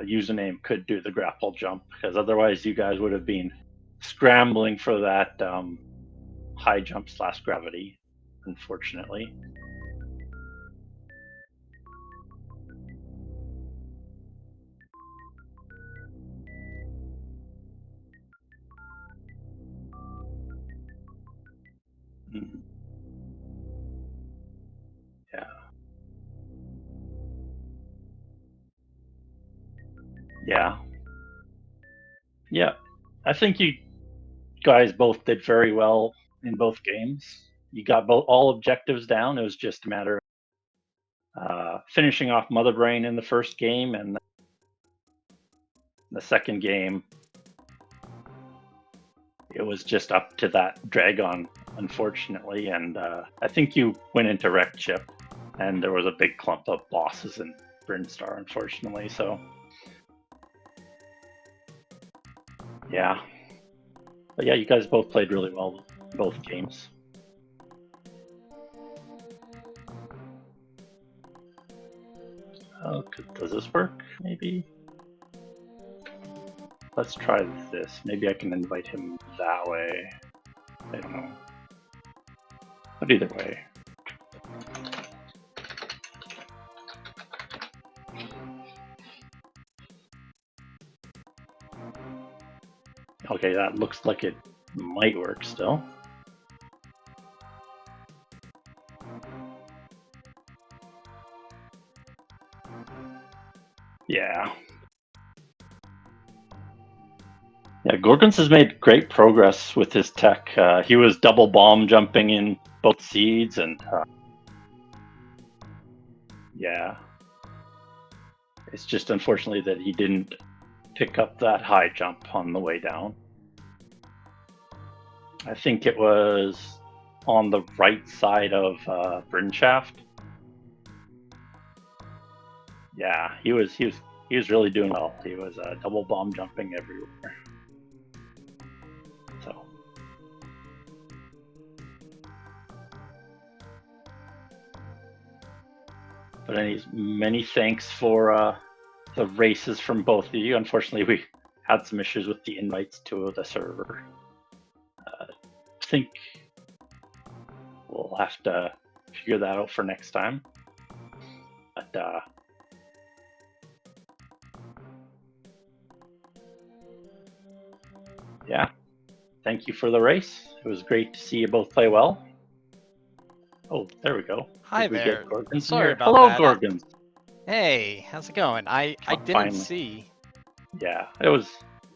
username could do the grapple jump, because otherwise you guys would have been scrambling for that high jump / gravity, unfortunately. Yeah. Yeah. Yeah. I think you guys both did very well in both games. You got all objectives down. It was just a matter of finishing off Mother Brain in the first game, and the second game, it was just up to that Dragon, unfortunately. And I think you went into Wreck Chip, and there was a big clump of bosses in Brinstar, unfortunately. So, yeah. But yeah, you guys both played really well both games. Oh, does this work? Maybe? Let's try this. Maybe I can invite him that way. I don't know. But either way. Okay, that looks like it might work still. Yeah. Yeah, Gorgonz has made great progress with his tech. He was double bomb jumping in both seeds, and yeah, it's just unfortunately that he didn't pick up that high jump on the way down. I think it was on the right side of Bryn Shaft. Yeah, he was really doing well. He was double bomb jumping everywhere. So, but many thanks for the races from both of you. Unfortunately, we had some issues with the invites to the server. I think we'll have to figure that out for next time. But yeah, thank you for the race. It was great to see you both play well. Oh, there we go. Hi Did we there. get Gorgonz Sorry here? about Hello, that. Gorgonz. Hey, how's it going? I didn't Finally. see. Yeah,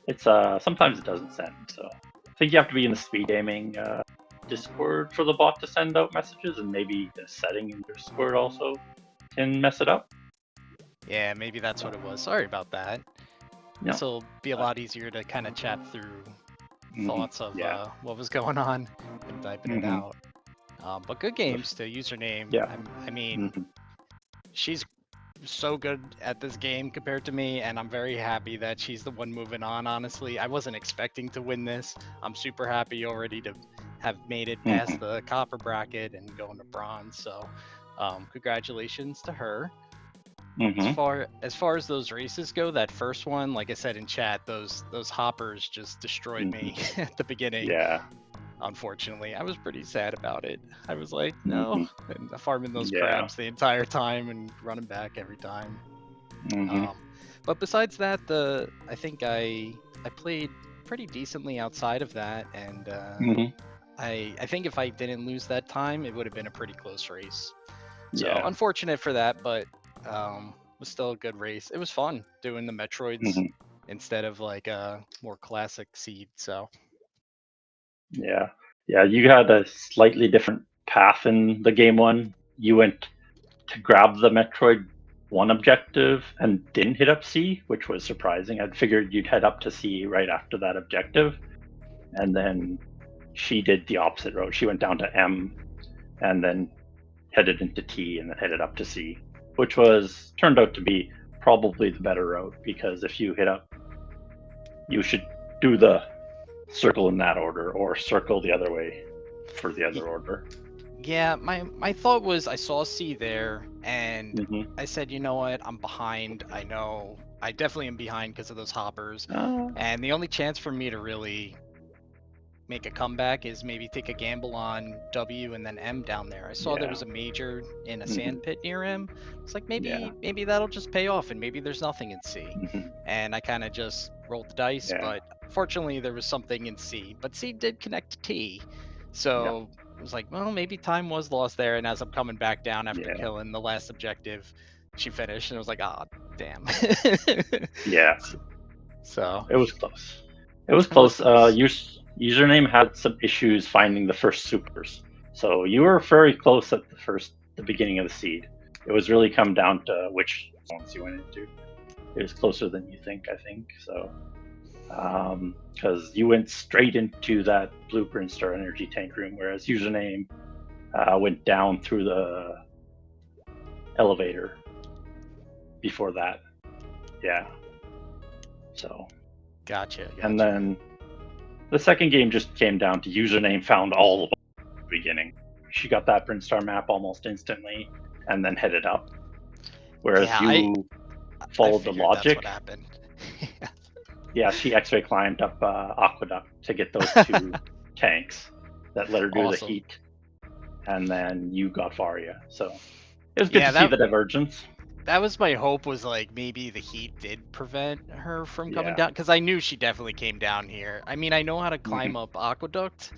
it's sometimes it doesn't send, so I think you have to be in the SpeedGaming Discord for the bot to send out messages, and maybe the setting in Discord also can mess it up. Yeah, maybe that's what it was. Sorry about that. No. This will be a lot easier to kind of chat through thoughts of Yeah. what was going on and typing it out. But good games to username. Yeah. I mean, she's so good at this game compared to me, and I'm very happy that she's the one moving on. Honestly, I wasn't expecting to win this. I'm super happy already to have made it past the copper bracket and going to bronze. So congratulations to her. As far as those races go, that first one, like I said in chat, those hoppers just destroyed me at the beginning. Yeah. Unfortunately, I was pretty sad about it. I was like, no, and farming those crabs the entire time and running back every time. But besides that, I think I played pretty decently outside of that, and I think if I didn't lose that time, it would have been a pretty close race. So unfortunate for that, but was still a good race. It was fun doing the Metroids instead of like a more classic seed. So yeah, you had a slightly different path in the game one. You went to grab the Metroid 1 objective and didn't hit up C, which was surprising. I'd figured you'd head up to C right after that objective. And then she did the opposite route. She went down to M and then headed into T and then headed up to C, which turned out to be probably the better route, because if you hit up, you should do the circle in that order or circle the other way for the other order. Yeah, my thought was I saw C there, and I said, you know what, I'm behind. I know I definitely am behind because of those hoppers, and the only chance for me to really make a comeback is maybe take a gamble on W and then M down there. I saw there was a major in a sand pit near M. It's like maybe that'll just pay off, and maybe there's nothing in C. And I kind of just rolled the dice, but fortunately there was something in C. But C did connect to T, so it was like, well, maybe time was lost there. And as I'm coming back down after killing the last objective, she finished, and I was like, oh, damn. So it was close. It was close. Username had some issues finding the first supers, so you were very close at the beginning of the seed. It was really come down to which zones you went into. It was closer than you think, I think. So, because you went straight into that Blueprint Star Energy Tank room, whereas Username went down through the elevator before that. Yeah. So. Gotcha. And then the second game just came down to Username found all of the beginning. She got that Brinstar map almost instantly and then headed up. Whereas you followed the logic. That's what happened. Yeah, she X-ray climbed up Aqueduct to get those two tanks that let her do the heat. And then you got Varia. So it was good to see the divergence. That was my hope, was like maybe the heat did prevent her from coming down, because I knew she definitely came down here. I mean, I know how to climb up Aqueduct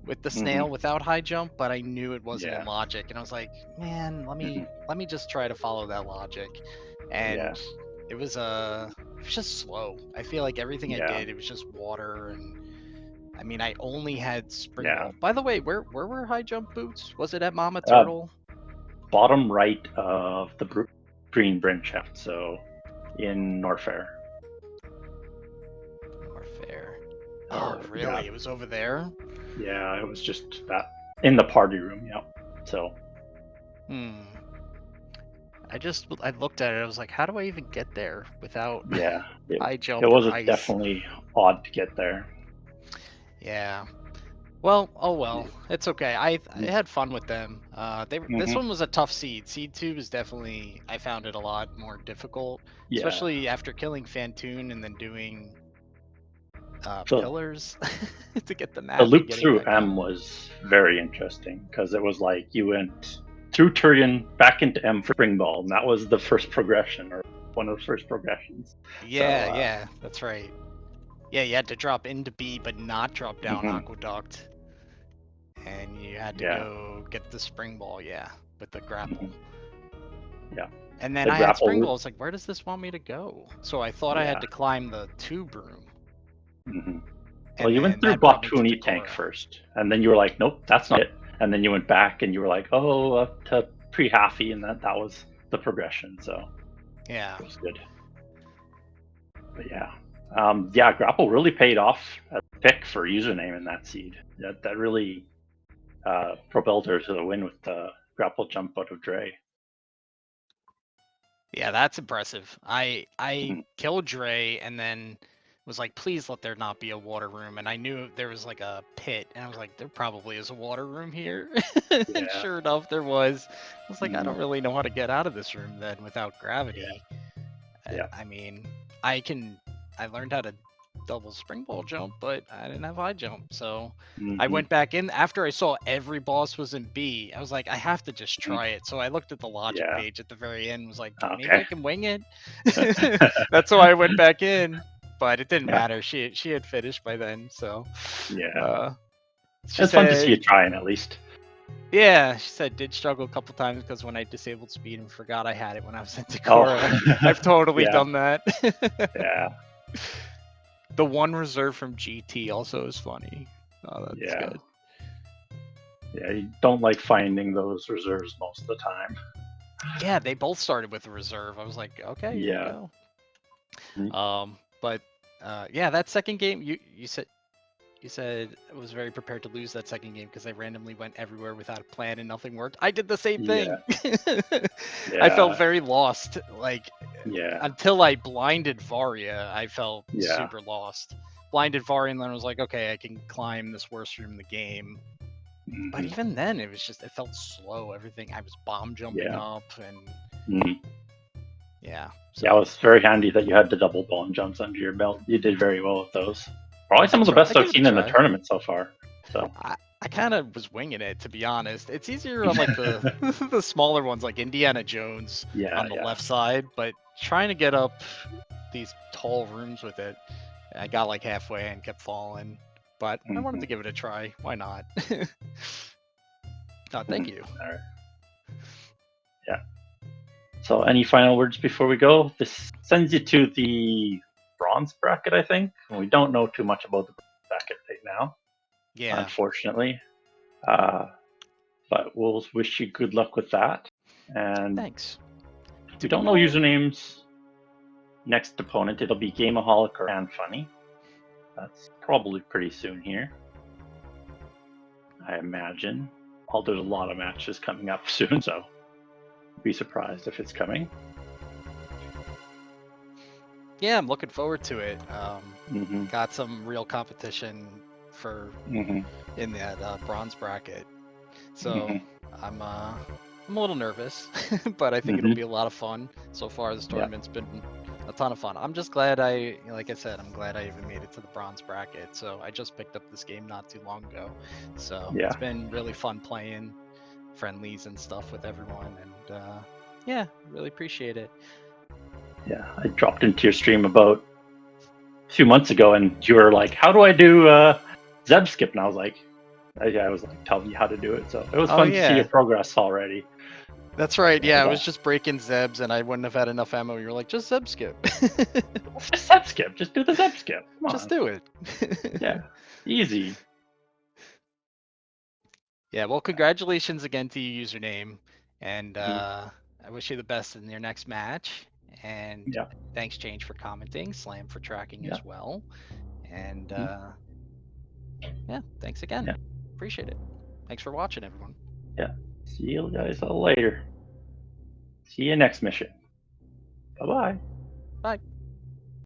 with the snail without high jump, but I knew it wasn't in logic, and I was like, man, let me just try to follow that logic. And It was just slow. I feel like everything I did, it was just water, and I mean, I only had spring ball. By the way, where were high jump boots? Was it at Mama Turtle? Bottom right of the green bridge shaft, so in Norfair. Oh, really? Yeah. It was over there? Yeah, it was just that in the party room. Yeah. So. I looked at it. I was like, how do I even get there without high jump? It was or ice? Definitely odd to get there. Yeah. Well, oh well, it's okay. I had fun with them. This one was a tough seed. Seed 2 was definitely, I found it a lot more difficult, especially after killing Fantoon and then doing pillars to get the map. The loop through M was very interesting because it was like you went through Turian back into M for Spring Ball, and that was the first progression, or one of the first progressions. Yeah, yeah, that's right. Yeah, you had to drop into B, but not drop down Aqueduct. And you had to go get the Spring Ball, with the grapple. Yeah. And then I had Spring Ball. It's like, where does this want me to go? So I thought I had to climb the tube room. Well, you went through Batuni tank first, and then you were like, nope, that's not it. And then you went back, and you were like, oh, to pre-halfy, and that was the progression. So yeah, it was good. But grapple really paid off as a pick for username in that seed. That really propelled her to the win with the grapple jump out of Dre. Yeah, that's impressive. I killed Dre and then was like, please let there not be a water room. And I knew there was like a pit, and I was like, there probably is a water room here. And sure enough, there was. I was like, I don't really know how to get out of this room then without gravity. I mean, I learned how to double spring ball jump, but I didn't have high jump. So I went back in after I saw every boss was in B. I was like, I have to just try it. So I looked at the logic page at the very end, was like, maybe I can wing it. That's why I went back in, but it didn't matter. She had finished by then. So it's fun to see you trying at least. Yeah, she said did struggle a couple times because when I disabled speed and forgot I had it when I was in Takora. I've totally done that. Yeah. The one reserve from GT also is funny. Oh, that's good. Yeah, you don't like finding those reserves most of the time. Yeah, they both started with a reserve. I was like, okay, here we go. But that second game, you said I was very prepared to lose that second game because I randomly went everywhere without a plan and nothing worked. I did the same thing. I felt very lost. Until I blinded Varia, I felt super lost. Blinded Varia, and then I was like, okay, I can climb this worst room in the game. But even then, it felt slow. Everything, I was bomb jumping up, and So it was very handy that you had the double bomb jumps under your belt. You did very well with those. Probably some of the best I've seen in the tournament so far. So I kind of was winging it, to be honest. It's easier on like the the smaller ones, like Indiana Jones on the left side, but trying to get up these tall rooms with it, I got like halfway and kept falling. But I wanted to give it a try. Why not? Thank you. All right. Yeah. So any final words before we go? This sends you to the bronze bracket, I think. We don't know too much about the bracket right now. Yeah. Unfortunately. But we'll wish you good luck with that. And thanks. If we don't know usernames, next opponent, it'll be Gameaholic or Funny. That's probably pretty soon here, I imagine. There's a lot of matches coming up soon, so be surprised if it's coming. Yeah, I'm looking forward to it. Got some real competition for in that bronze bracket, so I'm a little nervous, but I think it'll be a lot of fun. So far, this tournament's been a ton of fun. I'm just glad like I said, I'm glad I even made it to the bronze bracket. So I just picked up this game not too long ago, so it's been really fun playing friendlies and stuff with everyone, and really appreciate it. Yeah, I dropped into your stream about a few months ago, and you were like, "How do I do Zeb skip?" And I was like, telling you how to do it. So it was fun to see your progress already. That's right. Yeah, I was just breaking Zebs, and I wouldn't have had enough ammo. You're like, just Zeb skip. Just Zeb skip. Just do the Zeb skip. Come Just on. do it. Yeah, easy. Yeah. Well, congratulations again to your username, and I wish you the best in your next match. And thanks, Change, for commenting. Slam for tracking as well. And yeah, thanks again. Appreciate it. Thanks for watching, everyone. Yeah. See you guys all later. See you next mission. Bye-bye. Bye.